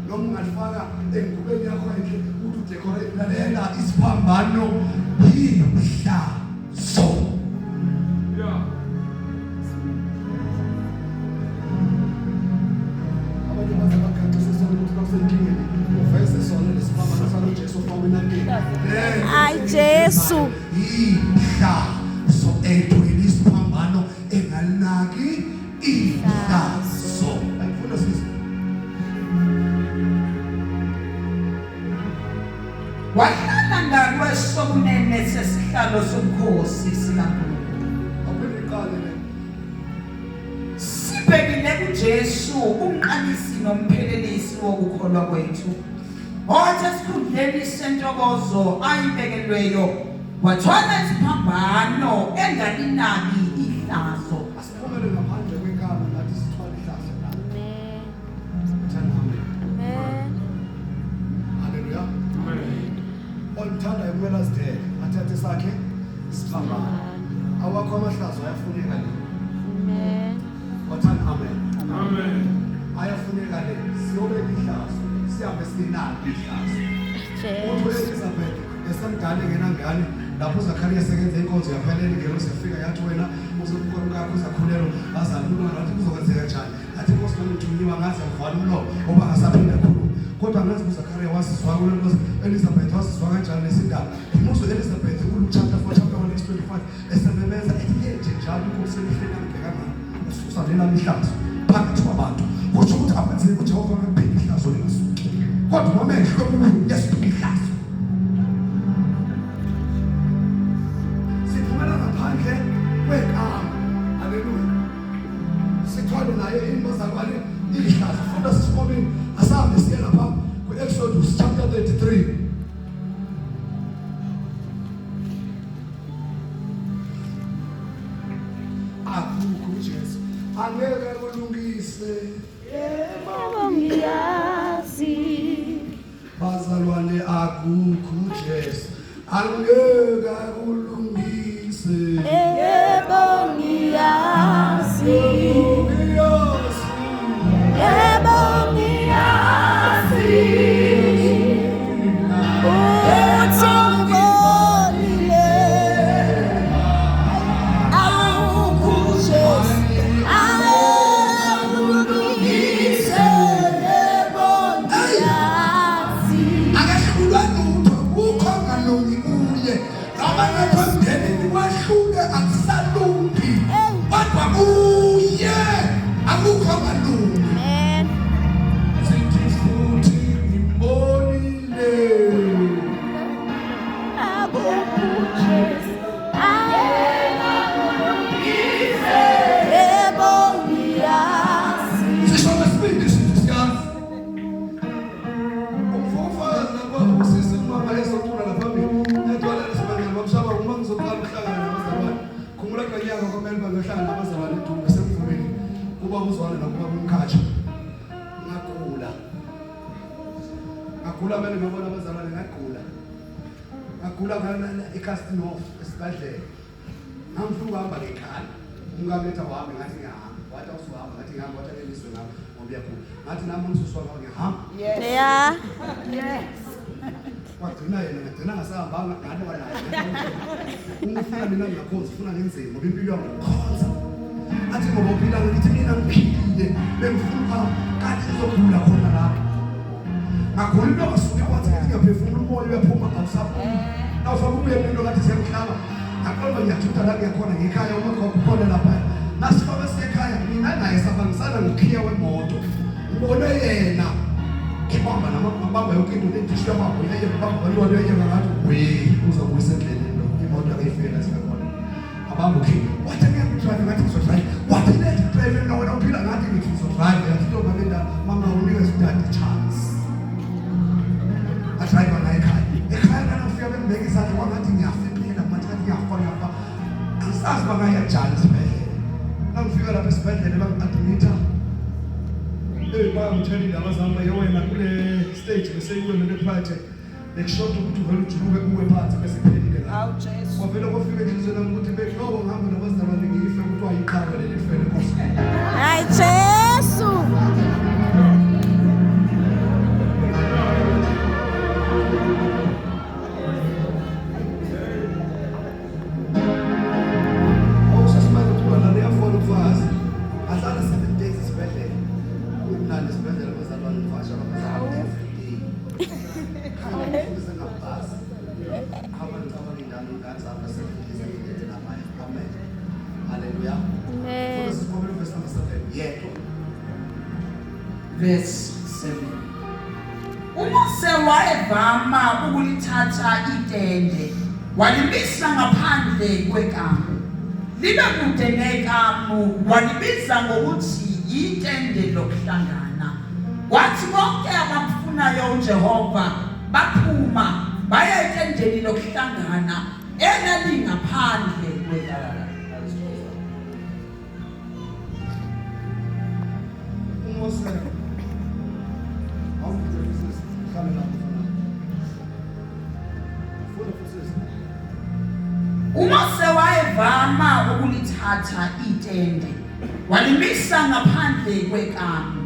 S3: Noma ungalifaka engubeni yakho enhle uthi udecorate lalela isiphambano ihlazo.
S2: Ay, Jesu.
S3: Ihlazo etwele isiphambano engalinaki ihlazo.
S4: isihlalo sobukhosi sikaNkulunkulu.
S3: Aphinde iqale le.
S4: Sibhekile kuJesu umqalisi nomphelelisi wokukholwa kwethu. Owathi esikhundleni sentokozo ayibekelweyo wathwala isiphambano engalinaki ihlazo.
S3: Asiphumele ngaphandle kwenkalo nathi sithwale ihlazo la.
S2: Amen.
S3: Amen.
S2: Amen.
S3: Hallelujah. Olthanda kumele azidele athathe sakhe isiphambano. Awakho amahlazo ayafuneka le.
S2: Amen.
S3: Wathanda amen. Amen. Ayafuneka le. Siyobeka ihlazo. Siyabe sinalo ihlazo. Umuntu Elizabeth esemdala ngenangane lapho uZakhariya sekenze inkonzo yaphelele ngeke usefika yathi wena uzokukholwa kakho uzakhulelwa azali umntwana wathi kuzokwenzeka njani athi Nkosi nami ngithunyiwa ngaze ngivala umlomo ngoba ngasaphinda khulu kodwa ngazi uZakhariya wasizwa kule Nkosi Elizabeth wasizwa kanjani lesindaba umuso Elizabeth kulu chapter 4 chapter 1 verse 25 esememeza ethi nje njalo Nkosi elifena ngibhekana ususa lela lihlazo phakathi kwabantu kusho ukuthi akwenzeki ukuthi Jehova ngibheke ihlazo lengasuki kodwa amehlo yesibheke ihlazo ngaphandle kwekama. Haleluya. Sithwale naye imazalwane ihlazo. Funda sisibonile asahambe siye lapha ku-Exodus chapter 33. Akukho uJesu. Angeke kulungise.
S2: Yebo ngiyazi.
S3: Bazalwane akukho uJesu. Angeke kulungise.
S2: Yebo ngiyazi. Yebo ngiyazi. Uthi ngibonile. Akukho uJesu. Akulungise. Yebo ngiyazi.
S3: Akahlulwa lutho ukho ngalungi kuye noma ngaphambili kwahluke akusalungi kodwa kuye akukho ngalungi.
S2: Amen.
S3: Sithi futhi ngimbonile
S2: Akukho uJesu. Akulungise. Yebo ngiyazi.
S3: sisho ngesibindi sithi siyazi umfofana kwabusisi umama ezothula laphambili etwala lesibangela bamshaba uma ngizoqala ukuhlangana nabazalwane khumula kanyaka kwamele bangahlangana nabazalwane eDumbe semvumeni kuba uzwana nakuba umkhatsha ngagula mele ngabona abazalwane ngagula ngana eCasting Off esibhedlela ngifuna ukuhamba ngekhaya ungametha wami ngathi ngiyahamba wathi awusuhamba ngathi ngihamba wathi akeliswe ngami ngoba uyakhula ngathi nami ngisuswa ngawo ngiyahamba
S2: Yeah.
S3: wagcina yena ngagcina ngasahambanga ngane wanayo ungifuna mina ngiyakhonza ufuna ngenzeni ngoba impilo yami ngikhonza athi ngoba uphila ngithi mina ngiphilile bengifuna kanti ngizogula khona lapho ngagula into ngasuke wathi ngiyaphefumula umoya uyaphuma awusaphumi nawufaka ubuye into ngathi siyamhlaba aqolwa ngiyathutha la ngiyakhona ngekhaya uma khona lapha nasifaka sekhaya mina naye sabangisana ngikhiya wemoto ngibone yena ibamba namabamba yonke into lethi yamabo yeye bamba balwane yeye ngathi we uzobuyisa endleleni imoto akayifela sikakhona abamba okay wathi ngiyakudrive ngathi ngizodrive wathi lethi drive na wena uphila ngathi ngithi ngizodrive yathi into babenda mama unika sidade chance a drive na ekhaya kana ufika bembeke isandla wangathi ngiyafipela manje ngathi ngiyafona lapha angisazi bangaya jani sibhedlela ngifika lapha esibhedlela bangi-admita bangithelile abazama yewena kule stage bese iwena lephakathi bekushoda ukuthi uvele ujuluke kuwe phansi bese kuphelile la kwavele kwafika enhlizweni yami ukuthi bekulobo ngihamba nabazalwane ngiyife ukuthi wayiqhawe leli fele Nkosi.
S2: Hayi Jesu.
S3: Awusasimanje ukuba la liyafona ufazi ahlala 7 days esibhedlela ukunani esibhedlela abazalwane ngifasha abazalwane every day ngabhasi abantu abaninani ngathi abasebenzisa namanye amen haleluya
S2: Amen.
S3: verse number 7 yedwa
S4: verse 7. UMose wayevama ukulithatha itende walibisa ngaphandle kwekamu libe kude nekamu walibiza ngokuthi itende lokuhlangana kwathi bonke abamfunayo uJehova baphuma baya etendeni lokuhlangana elalingaphandle kwekamu. Umose wayevama ukulithatha itende walimisa ngaphandle kwekamu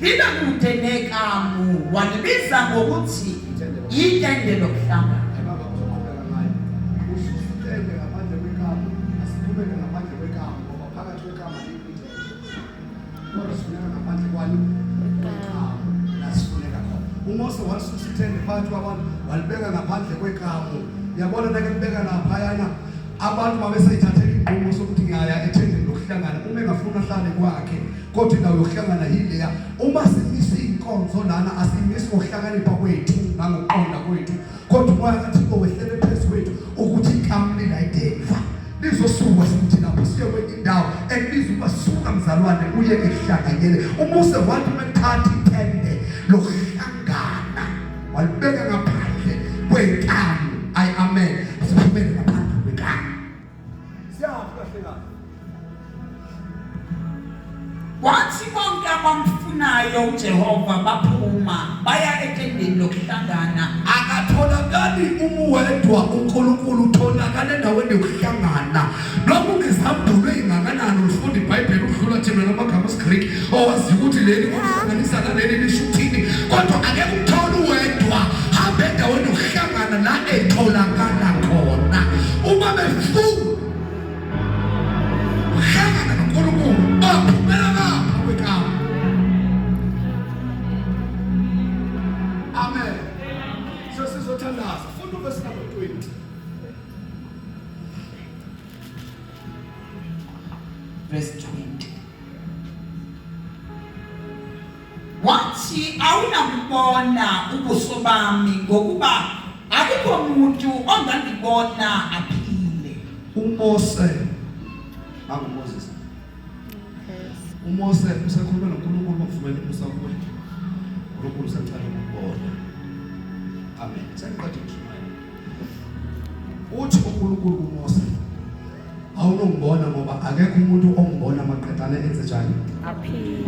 S4: libe kude nekamu walibiza ngokuthi itende lokuhlangana.
S3: Umose wasusa ithende phakathi kwabantu walibeka ngaphandle kwekamu. Yabona nake libeka laphayana abantu babesayithathela inqumo sokuthi ngiyaya ethendeni lokuhlangana uma engafuna ahlale kwakhe kodwa indawo yokuhlangana yileya. Uma simisa inkonzo lana asimisi ngokuhlakanipha kwethu nangokuqonda kwethu kodwa umoya kaThixo wehlele phezu kwethu ukuthi ikamu lilayideva lizosuka sithi lapho siye kwenye indawo ekubizwa ukuba suka mzalwane uye ehlanganyele. Umose wathi umthatha ithende lokuhlangana walibeka ngaphandle kwekamu. Amen. Siphumele ngaphandle kwekamu. Siyafika hleka.
S4: Wathi bonke abamfunayo uJehova baphuma baya etendeni lokuhlangana.
S3: Akatholakali umuwedwa uNkulunkulu utholakala endaweni yokuhlangana. Noma ungezambulwe ingakanani ufunda iBhayibheli udlula thina namagama esiGreek owazi ukuthi leli kuhlanganisa naleli lishuthini kodwa akeke uthole uwedwa hamba endaweni yokuhlangana la etholakala khona. Uma befuna uhlangana noNkulunkulu baphumela ngapha kwekamu. Amen. Sesizothandaza funda verse number 20.
S4: Verse 20. Wathi awunakubona ubuso bami ngokuba akukho umuntu ongandibona aphile.
S3: Umose akuMoses. Umose usekhuluma noNkulunkulu bavumela umusa kuwe. uNkulunkulu usecela ukubona. Amen. Sengathi ushaya. Uthi uNkulunkulu kuMose awunongibona ngoba akekho umuntu ongibona maqedane enze njani? Aphile.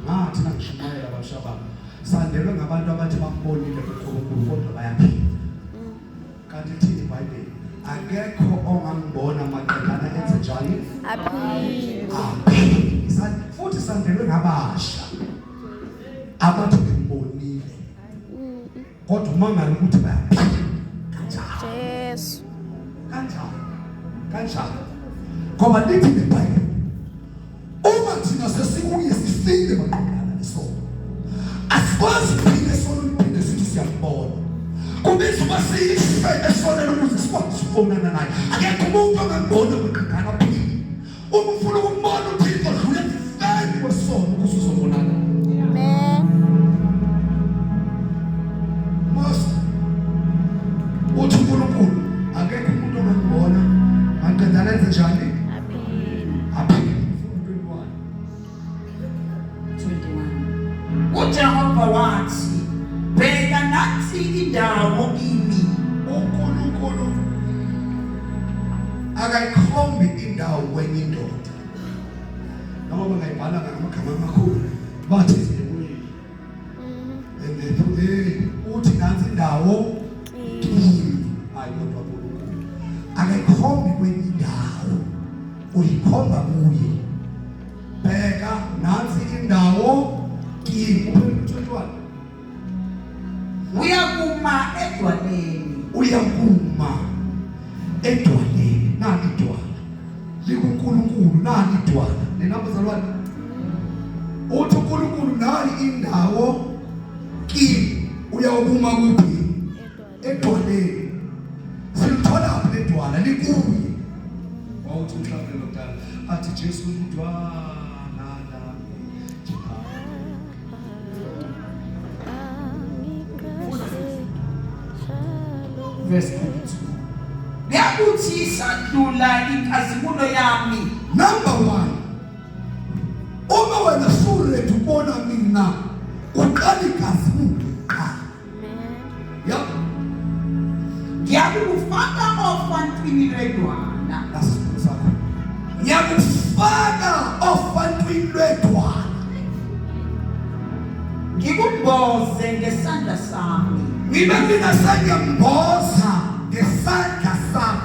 S3: Ngathi nangishumayela abashababa sandelwe ngabantu abathi bambonile uNkulunkulu kodwa bayaphila. Kanti thini iBhayibheli? Akekho ongangibona maqedane enze njani? Aphile. Futhi sandelwe ngabasha abathi ngibonile kodwa umangala ukuthi bayaphila.
S2: Jesu.
S3: Kanjalo ngoba lithi iBhayibheli uma thina sesikuye sifile maqedana nesono asikwazi ukuphila esono liphinde sithi siyambona kubizwa uba siyife esoneni ukuze sikwazi ukufonana naye. Akekho umuntu ongangibona maqedana aphile. Uma ufuna ukumbona uThixo dlula emfeni wesono ukuze uzobonana.
S2: Amen.
S3: Mose uthi uNkulunkulu akekho umuntu ongangibona maqedana enze njani? Aphile.
S4: 21. uJehova wathi bheka nathi indawo kimi.
S3: uNkulunkulu akayikhombi indawo kwenye indoda noma bangayibhala ngamagama amakhulu bathi zimuyile uthi nansi indawo kimi. Hayi kodwa uNkulunkulu akayikhombi kwenye indawo uyikhomba kuye. Bheka nansi indawo kimi. 21
S4: uyakuma edwaleni.
S3: Uyakuma edwaleni. Nani idwala? LikuNkulunkulu. Nani idwala? Nenabazalwane uthi uNkulunkulu nani indawo kimi. Uyakuma kuphi? Edwaleni. Silithola apha edwala likuye. Wawuthi umhlawumbe lokudala athi Jesu udwala
S4: Verse 22. yakuthi sadlula inkazimulo yami.
S3: Number one, uma wena sure ubona mina uqala inkazimulo qala. Yep.
S4: Ngiyakufaka ofantwini lwedwana.
S3: Nasipho sakho. Ngiyakufaka ofantwini lwedwana.
S4: Ngikumboze ngesandla sami.
S3: Mina sengiyamboza ngesandla sami.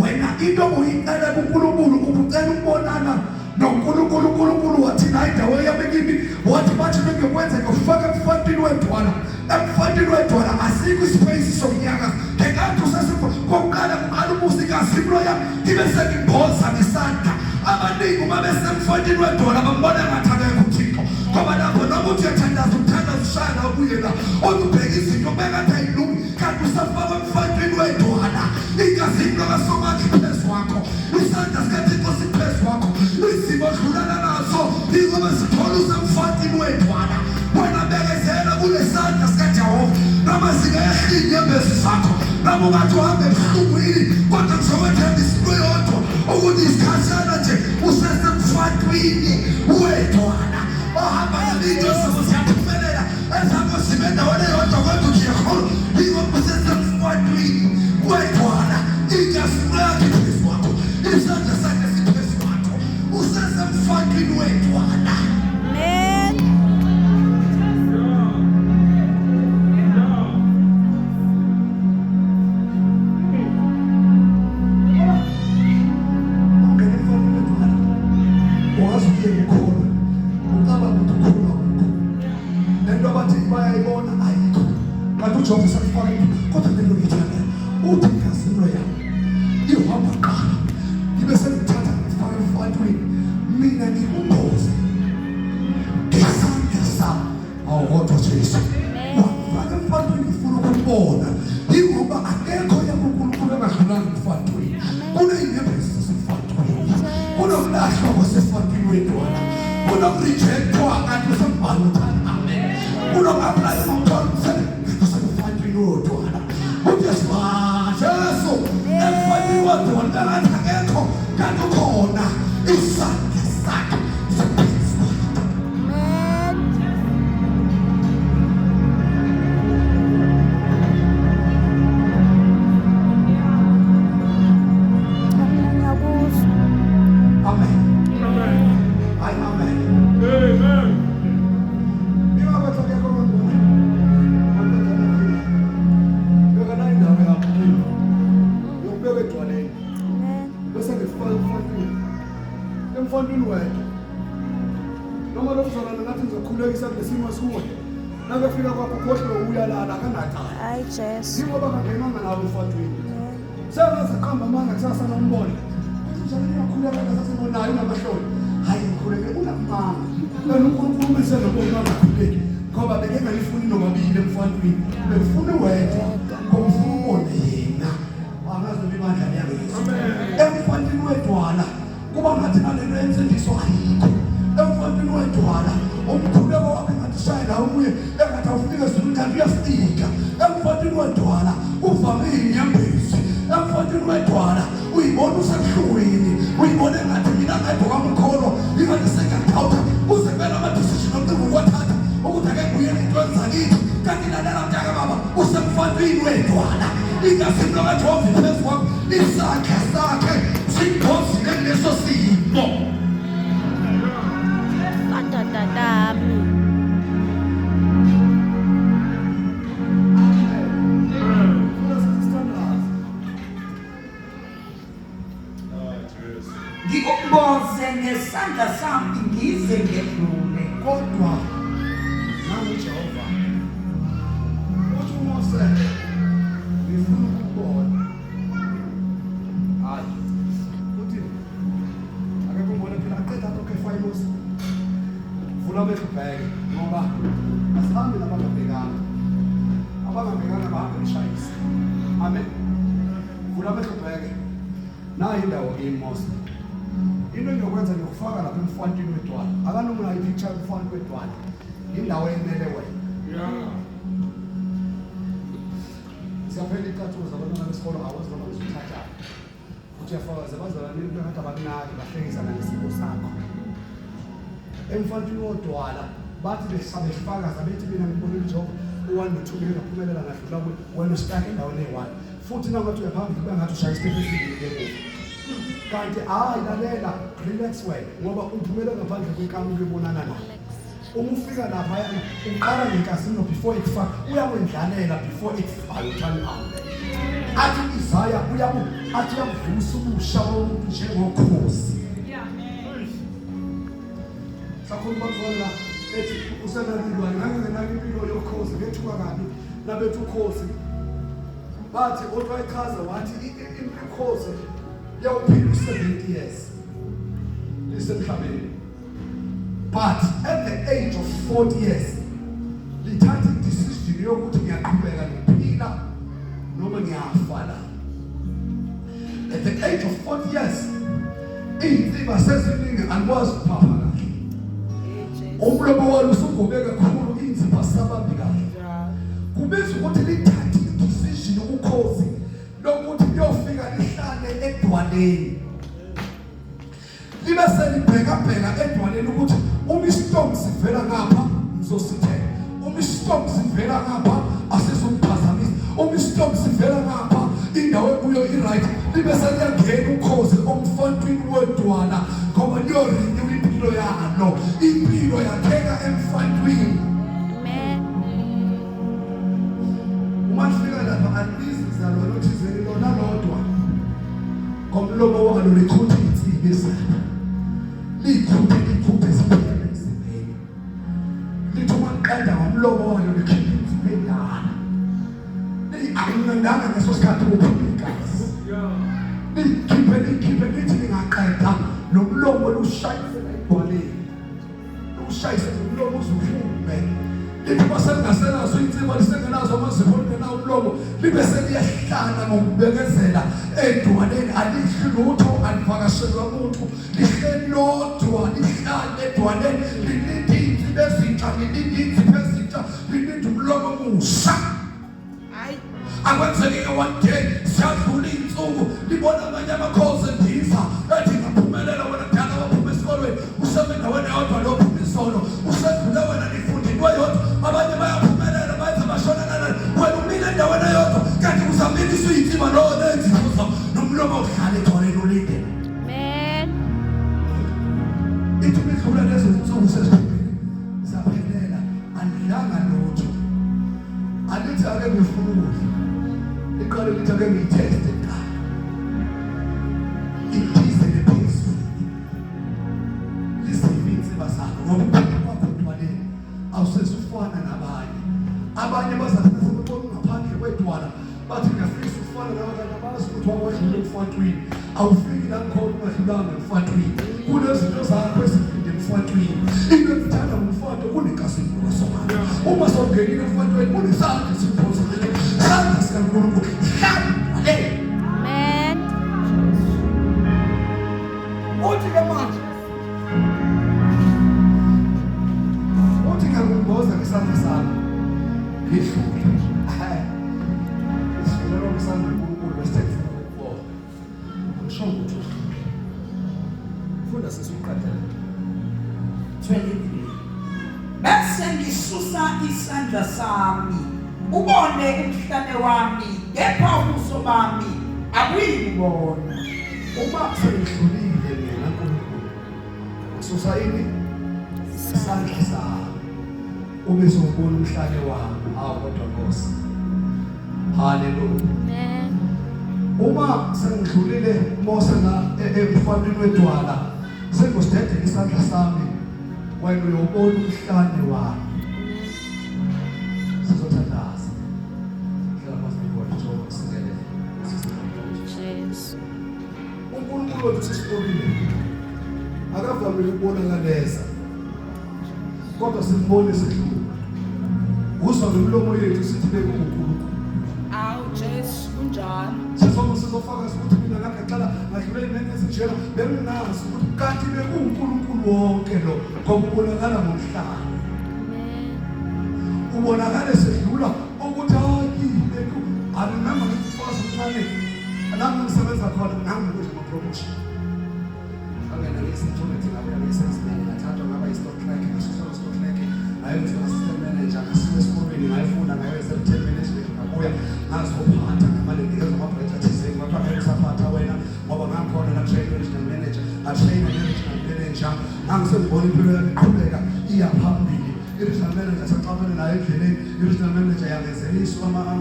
S3: Wena into uyicela kuNkulunkulu ukucela ukubonana noNkulunkulu wathi nayi ndawo yami kimi wathi bathi ngikwenza ngifaka emfantini wedwana. Emfantini wedwana asikho ispace sokunyaka. Ngekade usesifo kokuqala ubusikazi impilo yami ngibe sengimboza ngesandla. Abaningi uma besemfantini wedwana bambona ngathi akekho uThixo. Ngoba lapho noma uthi uyathandaza ushaya ubuyela odubheka izinto bekade ayilungi kanti usafaka emfantini wedwana. Igazi lokasomandla phezu kwakho. Isandla sikaThixo siphezu kwakho. Izimo odlulana nazo ingoba sithola usemfantini wedwana. Wena bekezela kule sandla sikaJehova noma zingayahlinga embezu zakho noma ungathi uhambe ebuhlungwini kodwa ngizowethemba isinto yodwa ukuthi isikhathana nje usesemfantini wedwana. Ohamba nalito siyaphumelela ezakho zibe endaweni eyodwa kodwa ukuyekhola ingoba usesemfantini wedwana. Igazi lakhe phezu kwakho. Isandla sakhe siphezu kwakho. Usesemfantini wedwana. Ujobe sakufaka kodwa lelo ngithanda uthi inkazimulo yami ihamba qala ngibe sengithatha ngifaka emfantwini mina ngikumboze ngesandla sami awodwa Jesu wafaka emfantwini ngifuna ukubona ingoba akekho yakuNkulunkulu engahlulanga emfantwini kuney'nyembezi zasemfantwini kunokulahlwa kwasefantwini wedwana kunokurejectwa kanti usembhalo uthanda amen kunoku-aplaya umthwalo umsebenzi udwana uJesu Jesu emfantwini wadwana ngathi akekho kanti ukhona isandla sakhe siphezu kwakho. Amen. Amen. Emfantwini wethu noma lokuzona ngathi ngizokhulekisa ngesimo esiwe nakafika kwakho khohle uyalala kanaqala
S2: Hayi Jesu.
S3: ngoba kangenanga nabo emfantwini seyaziqamba manga kusasa nombona njalo uyakhuleka ngasasemonayo namahloni hayi ngikhuleke unamanga lana uNkulunkulu usenobona ngakhuleki ngoba bekengayifuni nomabili emfantwini befuna wedwa ngomfuna ubone yena angazobe imandla yakhe emfantwini wedwana kuba ngathi nalento yensindiso ayikho emfantwini wedwana umkhuleko wakhe ngathi shaya la ubuye engathi awufike ezulwini kanti uyafika emfantwini wedwana uvame inyembezi emfantwini wedwana uyibona usebuhlungwini uyibona engathi mina ngedwa kwamkholo ingathi sengiyaqhawuka uze kumele ama-decision omcingo ukwathatha ukuthi ake ngibuyele ey'ntweni zakithi kanti lalela mntaka baba usemfantwini wedwana ingazini lokajehova iphezu kwakho isakhe sakhe simbozile kuleso simo.
S2: Adadadami.
S4: Ngikumboze ngesandla sami ngize ngedlule.
S3: Kodwa nami Jehova uthi uMose ngifuna ukubona hayi uthi akekho ubona phela aqeda konke finals vula bekubheke ngoba asihambe abangabhekanga bahambe beshayisa amen vula bekubheke nayi indawo iMose into engiyokwenza ngikufaka lapha emfantwini wedwana akanoma unayo ipicture emfantwini wedwana indawo emele wena siyaphela icathuza abantwana besikolo awazi noma ngizothatha Ujefakaza bazalwane ngathi abakunaki bahlekisana nesimo sakho. Emfantini wodwala bathi besabefakaza bethi mina ngibona injobo u1 no2 ngaphumelela ngadlula wena usitake endaweni eyi1 futhi nangathi uyaphambili kube ngathi ushaya isitepe esibili kanti hayi lalela relax wena ngoba uphumele ngaphandle kwenkamulo ebonana nayo. Uma ufika lapha yana uqala ngenkasino before ikufaka uyawendlalela before ikufaka uthani out. Athi Isaya uyabu athi yavusa ubusha bomuntu njengokhozi. Sakhuluma ngona ethi usenalilwa ngangenaki impilo yokhozi bethuka kabi nabethu ukhozi bathi otwayichaza wathi ikhozi yawuphila 70 years lisemhlabeni. But at the age of 40 years, lithatha decision yokuthi ngiyaqhubeka nokuphila noma ngiyafala. At the age of 40 years, izinto seziningi alikwazi ukuphapha kahle. Umlomo walo usugobe kakhulu izinto sababi kahle. Kubizwa ukuthi lithatha decision ukukhozi lokuthi kuyofika lihlale edwaleni. Libe selibheka edwaleni ukuthi uma istorm sivela ngapha ngizosithela. Uma istorm sivela ngapha asizokuphazamisa. Uma istorm sivela ngapha indawo kuyo i-right libe seliyangena ukhozi omfantwini wedwala ngoba liyorenew impilo yalo. Impilo yakheka emfantwini.
S2: Amen.
S3: Uma sifika lapha alizizalo lothizeni lona lodwa ngomlomo walo likhutha insipho esana. Likhuthe isiphelo emzimbeni. Lithuma qeda ngomlomo walo likhipha insipho. Akunandanga ngeso sikhathi ukuphikazi. Likhiphe lithi lingaqeda nomlomo lushayisela idwaleni. Lushayisela umlomo uzuphume. Lithi basengasenazo insipho lisengenazo amazipho lingenawo umlomo libe seliyahlala ngokubekezela edwaleni alihli lutho alivakashelwa umuntu lihleli lodwa lihlale edwaleni lilinde insipho ezintsha lilinde insipho ezintsha lilinde umlomo omusha. Akwenzeke one day siyadlula insuku libona abanye amakhosi endiza ethi ngaphumelela wena kudala waphuma esikolweni usebendaweni yodwa lophuma isono usedlule wena nifundi into yodwa abanye bayaphumelela bayenza bashonana wena umile endaweni yodwa kanti uzamile isuyinzima nolenzisa nomlomo ohlala edwaleni ulinde.
S2: Amen.
S3: Ithi midlula lezo zinsuku sesiphumile saphelela andilanga lutho alithi ake ngifuna ukudla iqale lithi ake ngiyiteste qala idize lephezulu lisivinze basakho ngoba kwakho edwaleni awusezufana abanye bazathi sebebona ngaphandle kwedwala bathi ngiyafisa ufana nabanye abazi ukuthi wawadlula emfantwini awufiki la khona ungadlulanga emfantwini kunezinto zakho ezifinde emfantwini into ezithanda ngomfanto kunekasini lokasokana uma songenile emfantwini kunesandla esiphosa sandla sikaNkulunkulu hlale.
S2: Amen.
S3: Uthi ke manje uthi ngakungboza ngesandla sami ngidlule isifuna ukusanda uNkulunkulu besifuna ukubona ngisho ukuthi funda sesiqathela
S4: 23 bese ngisusa isandla sami ubone umhlane wami kepha ubuso bami akuyibona.
S3: uma selidlulile mina uNkulunkulu ususa ini isandla sami ube sobona umhlane wami kodwa Nkosi. Hallelujah.
S2: Amen.
S3: Uma sengidlulile Mose la emfantwini wedwala sengosithethe isandla sami wena uyobona umhlane wami. Sizothandaza hlala masibona njengoba singele
S2: Jesu.
S3: uNkulunkulu wethu sisibonile akavamile ukubonakaleza kodwa simbone sidlula uzwa ngomlomo yethu sithi bekuNkulunkulu.
S2: Awu Jesu kunjalo.
S3: Sizofaka ukuthi mina ngaqala ngadlula imene ezinjena bengingazi ukuthi kanti bekuNkulunkulu wonke lo ngoba ubonakala ngomhlaba.
S2: Amen.
S3: Ubonakala sedlula ukuthi hayi beku alimama ngifasa umthane nami ngisebenza khona nami ukuthi promotion. Angena ngesithumethi ngabuya ngesensimeni ngathathwa ngaba i-stock clerk ngasuswa stock clerk ngayenza assistant manager ngasuka esikolweni ngayifunda ngayenza i-10 management ngabuya ngazophatha ngamale ngiyenza ama-project thizeni kwathiwa ngeke usaphatha wena ngoba ngakhona na-train regional manager a-train regional manager ngangisengibona impilo yami iqhubeka iya phambili. I-regional manager saxabene nayo endleleni i-regional manager yangenzela isu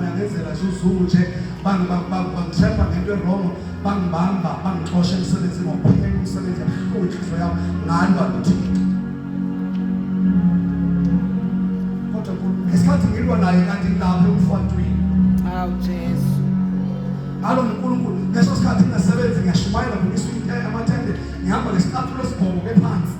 S3: yangenzela nje uzumu nje bangithemba ngento erongo bangibamba bangixosha emsebenzini ngokupheka umsebenzi yahluka inhliziyo yami ngalwa noThixo. Kodwa ngesikhathi ngilwa naye kanti ngilapha emfantwini.
S2: Awu Jesu.
S3: Alo uNkulunkulu ngeso sikhathi ngingasebenzi ngiyashumayela ngisuka amathende ngihamba ngesicathulo esibhoboke phansi.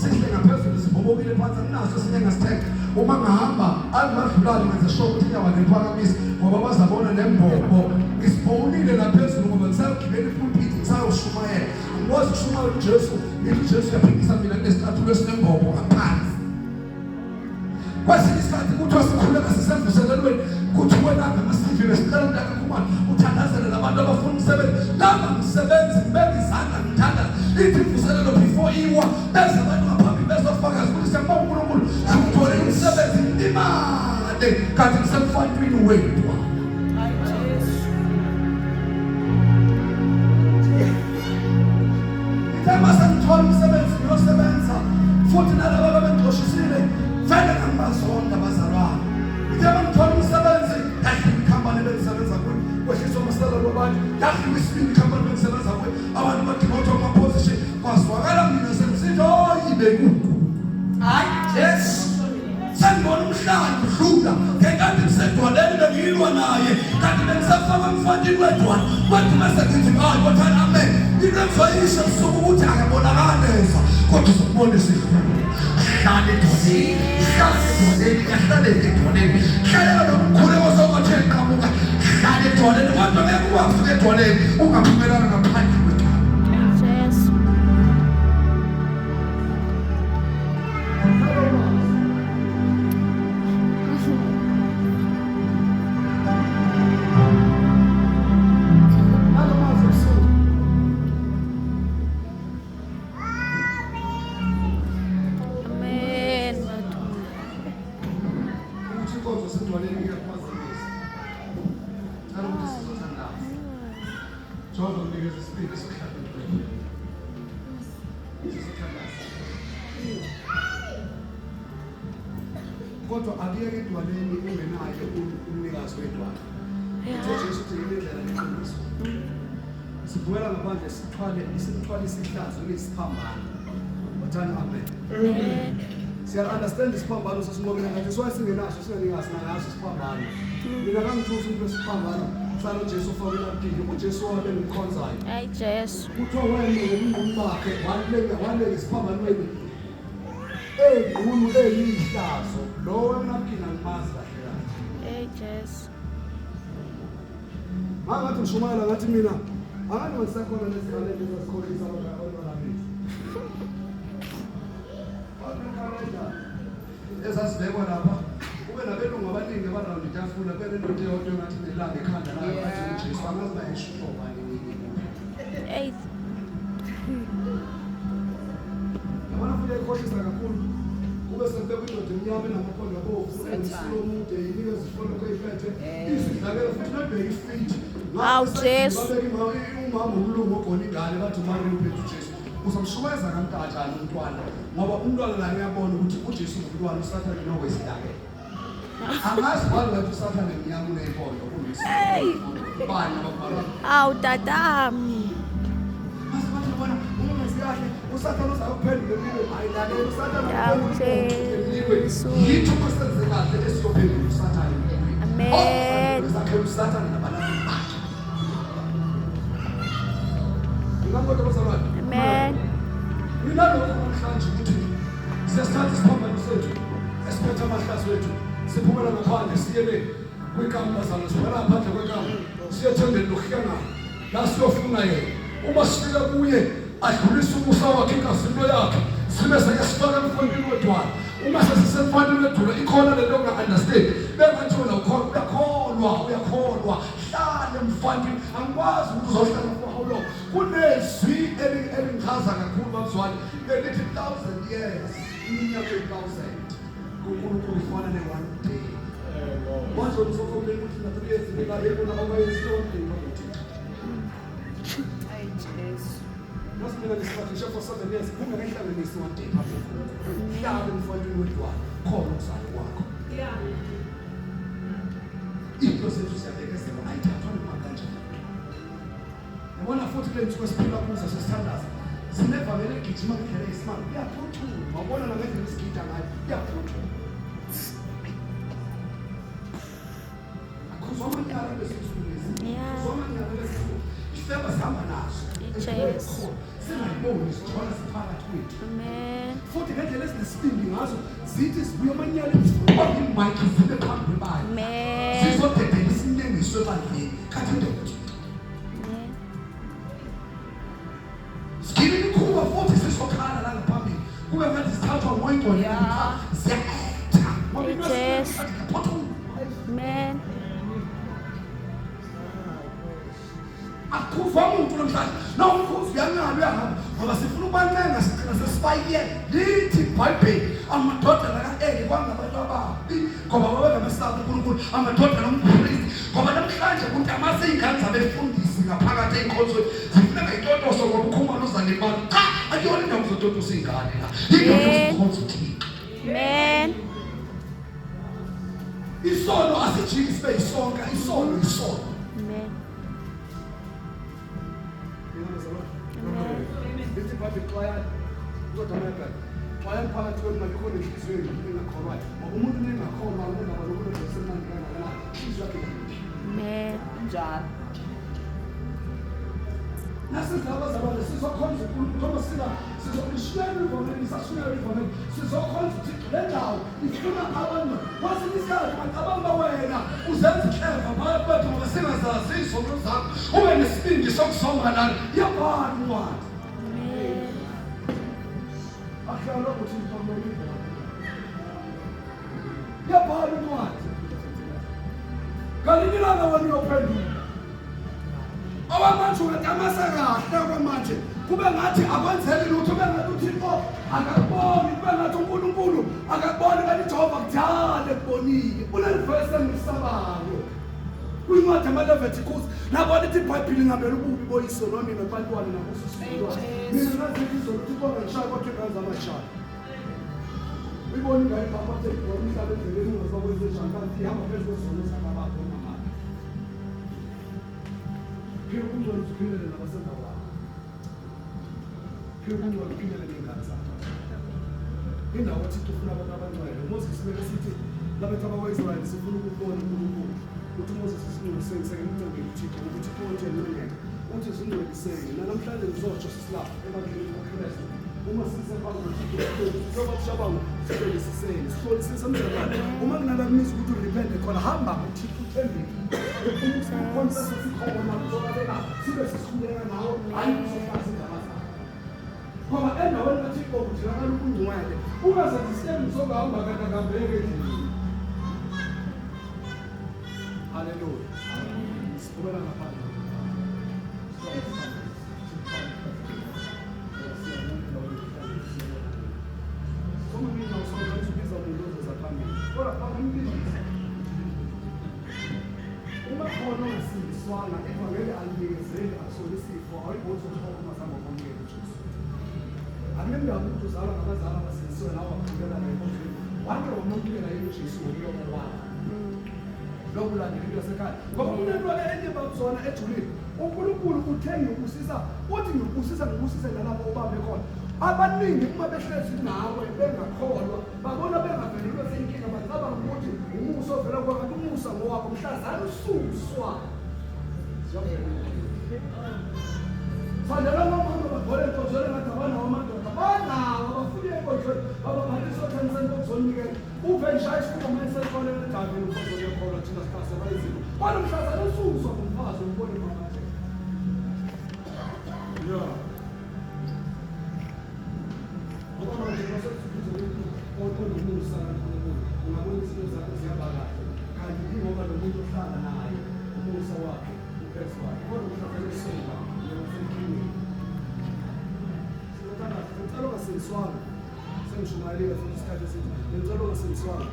S3: Sihle ngaphezulu sibhobokile phansi anginaso esinye ngasithenga. Uma ngihamba alimadlulane ngenza sure ukuthi inyawo ngiphakamisa ngoba bazabona nembobo isibhowulile naphezulu ngoba ngisayogibela ipulpit ngisayoshumayela. Angikwazi ukushumayela uJesu ngithi uJesu uyaphikisa mina nesicathulo esinembobo ngaphansi. Kwesinye isikhathi kuthiwa sikhuleka sisemvuselelweni kuthiwa nanga masivile sicela umntaka kumani uthandazele labantu abafuna umsebenzi laba msebenzi ngibeka izandla ngithanda ithi imvuselelo before iwa bese abantu ngaphambi bezofakaza ukuthi siyambonga uNkulunkulu sikuthole umsebenzi imali kanti kusemfantwini wethu.
S2: Hayi Jesu.
S3: Ithema sengithola umsebenzi ngiyosebenza futhi nalaba abangixoshisile vele ngangibazonda abazalwane. Ithema ngithola umsebenzi yahlika ikhampani bengisebenza kuyo kwehlisa umasalari wabantu yahlika isibili ikhampani bengisebenza kuyo abantu badimothwa ama-position kwazwakala mina sengisithi oyibe kuku.
S4: Hayi Jesu.
S3: Sengibona umhlanga udlula ngenkathi ngisedwaleni bengilwa naye kanti bengisafaka emfantini wedwala kwathi mase ngithi hayi wathana amen into emfayisha kusuka ukuthi akabonakala kodwa uzokubona isifundo. Hlale edwaleni hlale edwaleni hlalela nomkhuleko sokuthi eqhamuka hlale edwaleni kodwa ngeke ungafike edwaleni ungaphumelana ngaphandle kwedwala.
S2: Jesu.
S3: Kodwa akuyeke edwaleni ungenayo umnikazi wedwala. Ujesu uthi indlela leqiniso. Sibuyela ngaphandle sithwale isihlazo lesiphambano. Wathana amen.
S2: Amen.
S3: Siya understand isiphambano sesinqobile ngathi siwasingenaso singaningazi nangaso isiphambano. Mina ngangithusa into esiphambano salo Jesu ufakela kuphinde uJesu wabe ngimkhonzayo.
S2: Hayi Jesu.
S3: Kuthiwa wena ngomngqondo wakhe waleke isiphambanweni ey'nkulu eyihlazo lowo emnaphina ngimazi kahle kahle.
S2: Hey Jesu.
S3: Mangathi ngishumayela ngathi mina angani ngisakhona nezikhalenda ezazikhohlisa abantwana bethu. Ezazibekwa lapha kube nabelungu abaningi abarawundi itafula bele nto eyodwa ngathi nelanga ekhanda layo athi uJesu angazi bayisho bani nini.
S2: Hey.
S3: Yabona futhi ekhohlisa kakhulu kube sempekwa indoda emnyama enamaphondo abovu enesilo omude yinika zifono kweyiphethe izidlakela futhi nabheka ifriji.
S2: Awu Jesu.
S3: Umama umlungu ogona ingane bathi umama uphethe uJesu. Uzamshumayeza kantatshana umntwana ngoba umntwana la uyabona ukuthi uJesu ngumntwana usathane nowesidake. Amazi wathi usathane emnyama uneyiphondo kunesi. Bani abafana?
S2: Awu tatami.
S3: Masibona uma sikahle usathane uzakuphendula empilweni ayidlalele usathane
S2: Awu Jesu.
S3: yitho masenze kahle esiyophendula usathane.
S2: Amen.
S3: Usakhela usathane nabalali bakhe. Ngakho bazalwane.
S2: Amen.
S3: Mina lokho namhlanje ukuthi sesithatha isiphambano sethu esiphethe amahlazo wethu siphumela ngaphandle siyele kwikampa zalo sibhala ngaphandle kwekampa siyethembela lokuhlangana la siyofuna yena uma sifika kuye adlulise umusa wakhe inkazimulo yakhe sibe sake sifaka emfundweni wedwala uma sesisemfundweni wedwala ikhona lento onga-understand bengathi wena uyakholwa hlale emfundweni angikwazi ukuthi uzohlala for how long kunezwi elingichaza kakhulu bazwane ngelithi 1,000 years iminyaka 1,000 uNkulunkulu ufana ne-one day manje uzokhombe ukuthi na 3 years ngibabeko nababayesonke
S2: Ay, Jesu.
S3: Nasimina nesifathi nje for 7 years kungekahlanganisi one day phakathi mhlawumbe mfowethu wedwa khona usalo wakho into zethu siyabekezela ayithathwa noma kanjani yabona futhi le nto esiphila kuzo sesithandaza sinevamele gijima ngekhele isimanga kuyaphuthuma wabona nangendlela isigida ngayo kuyaphuthuma akuzwa amanyala lesizulezi zona nyala lesizulu iseba sihamba nazo
S2: Jesu.
S3: singayiboni sithola siphakathi kwethu
S2: Amen.
S3: futhi ngendlela ezinesibindi ngazo zithi zibuye amanyala imike zibe phambi kwayo
S2: Amen.
S3: sizodedela isinengiso ebandleni kathi ndoda sikile ikhuba futhi sisokhala la ngaphambili kube ngathi sithathwa ngoyingcwele ziyaetha ngoba into
S2: Jesu.
S3: esiphatha
S2: Amen.
S3: akuva umuntu namhlanje nawumkhuzi uyanqaba uyahamba ngoba sifuna ukubancenga sigcina sesibayile lithi iBhayibheli amadodana ka-Eli kwangabantu ababi ngoba babengamesabi uNkulunkulu amadodana omphristi ngoba namhlanje kuthi amase iy'ngane zabefundisi ngaphakathi ey'nkonzweni zifuneka itotoso ngoba ukhumalo uzalimala cha akuyona indawo zototosa iy'ngane la indawo yokukhonza uThixo.
S2: Amen.
S3: Isono asijiki sibe yisonka isono isono.
S2: Amen.
S3: Lithi bathi xwayani uzodameka xwayani phakathi kwenu nakhona enhliziyweni engakholwayo ngoba umuntu nengakholwa unendaba lokuthi esemnandi kangakanani inhliziyo yakhe
S2: Amen.
S4: Njalo.
S3: nasizaba zabale sizokhonza uNkulunkulu sizokushiyela ivomeni sashiyela ivomeni sizokhonza uThixo le ndawo ifuna abantu kwesinye isikhathi bacabanga wena uzenza ihleva bethu ngoba singazazi izono zakho ube nesibindi sokusonga lana yabhala uncwadi ahlala ukuthi ngiphamela yabhala uncwadi kalinye ilanga wena uyophendula awamanje ungatamasa kahle kwamanje kube ngathi akwenzeki lutho kube ngathi uThixo akakuboni kube ngathi uNkulunkulu akakuboni kanti Jehova kudala ekubonile unelivesi engisabayo kwincwadi yamaLeviticus nabona ithi iBhayibheli ngambela ububi boyisono nami nabantwana nakuso sifundwa mina ngathi izolo uThixo ngishaya kodwa ingane zamashaya uyibona ingane phambi kwakhe umhlaba endleleni ungazokwenza njani kanti ihamba phezu kwesono sakababa mama Kilo kunjalo uziphilele nabasendawo wakho. Kilo kunjalo uziphilele nengane zakho. Indawo uThixo ufuna abantu abangcwele. Moses kumele sithi labantu bakwa-Israyeli sifuna ukubona uNkulunkulu. Uthi Moses singcweliseni umncengeli uThixo ukuthi uThixo uyeluleke. Uthi singcweliseni namhlanje ngizosho sisilapha ebandleni kaKristu. Uma sisephambi koThixo njengoba kushabango sihlolisiseni sihlolisise umzalwane uma kunala kumisa ukuthi urepente khona hamba kuThixo uthembekile konse sikhona kuzolabeka sibe sisikhuleka nawo hayi kuzohlala indaba zakho ngoba endaweni kaThixo kudingakala ubungcwele ungazenzi isithembu sokuhamba kanti akambeke endlini. Haleluya. Siqhubeka ngaphandle. Uma khona ongasindiswanga evangeli alikezeli athole isifo awuyiboni ukuthi umazama ukwamukela uJesu. Akunemndaba ukuthi uzalwa ngabazali abasindisiwe nawe wakhulekela naye enkondlweni wake wamamukela yena uJesu ngokulomo wakho. Lokhu landela into yasekhaya ngoba kunento enye babuzona ejulile uNkulunkulu uthe ngiyokubusisa uthi ngikubusisa nalapho ubambe khona. Abaningi uma behlezi nawe bengakholwa babona bengavelelwe zinkinga bacabanga ukuthi umusa ovela kwakhe umusa ngowakho mhlazana ususwa Fandela mama bagole enkonzweni ngathi abanawo amadoda banawo abafuna enkonzweni abaphathiswa kanisani okuzonikela uve nshaya isikhuma esekhoneni edaveni ukhonzweni ekholwa thina sikhase bayizimo bona mhlazana ususwa ngumfazi umbone mama yeah. Umusa ungabona izinto zakhe zihamba kahle kanti ingoba lo muntu ohlala naye umusa wakhe uphezu wakhe kodwa kufanele sonke njengoba ungasengiswanga. Sengishumayelile futhi isikhathi esithi ngicela ungasengiswanga.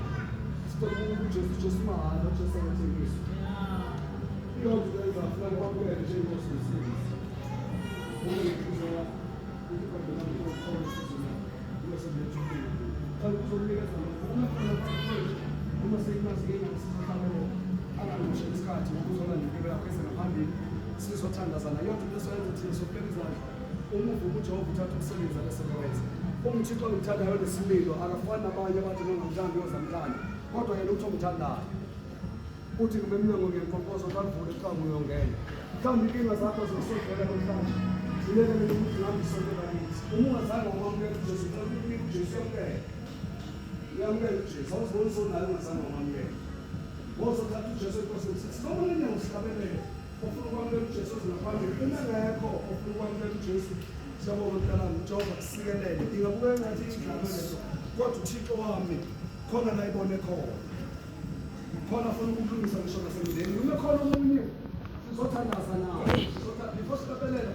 S3: Sicela uJesu Jesu mahhala Jesu akathengisi. Iyonke leza afuna kwaphela nje inkosi yesizwe. Ukuzela ukuthi kodwa ngokukholwa isizwe. Uyasebenza. Kanti uzonikeza uma seyimazike ngisizakhamele angalusha isikhathi ukuzona nempilo yakho esengaphambili sizothandazana yonke into esoyenza thina sokuphekizana umuva uJehova uthatha umsebenzi abesebenza umthixo ongithandayo lesimilo akafani nabanye abantu bengamthandi yozamthanda kodwa yena uthi ongithandayo uthi kube mnyango ngenkonkozo kalivule qangu uyongena mhlawumbe inkinga zakho zosovela namhlanje zilekele ukuthi ngambisonela kithi uma ungazange wamamukela uJesu ukumnika uJesu yonke yamukela uJesu awuziboni sonayo ungazange wamamukela wozothatha uJesu enkosini sisibone nyawo sihlabelele ofuna ukwamukela uJesu ezingaphambili ingekho ofuna ukwamukela uJesu siyabonga mntanami uJehova kusikelele ingabukeka ngathi ihlabelele kodwa uThixo wami khona la ibone khona khona funa ukulungisa ngisho nasemndeni uma khona omunye sizothandaza nawe sizothatha before sihlabelele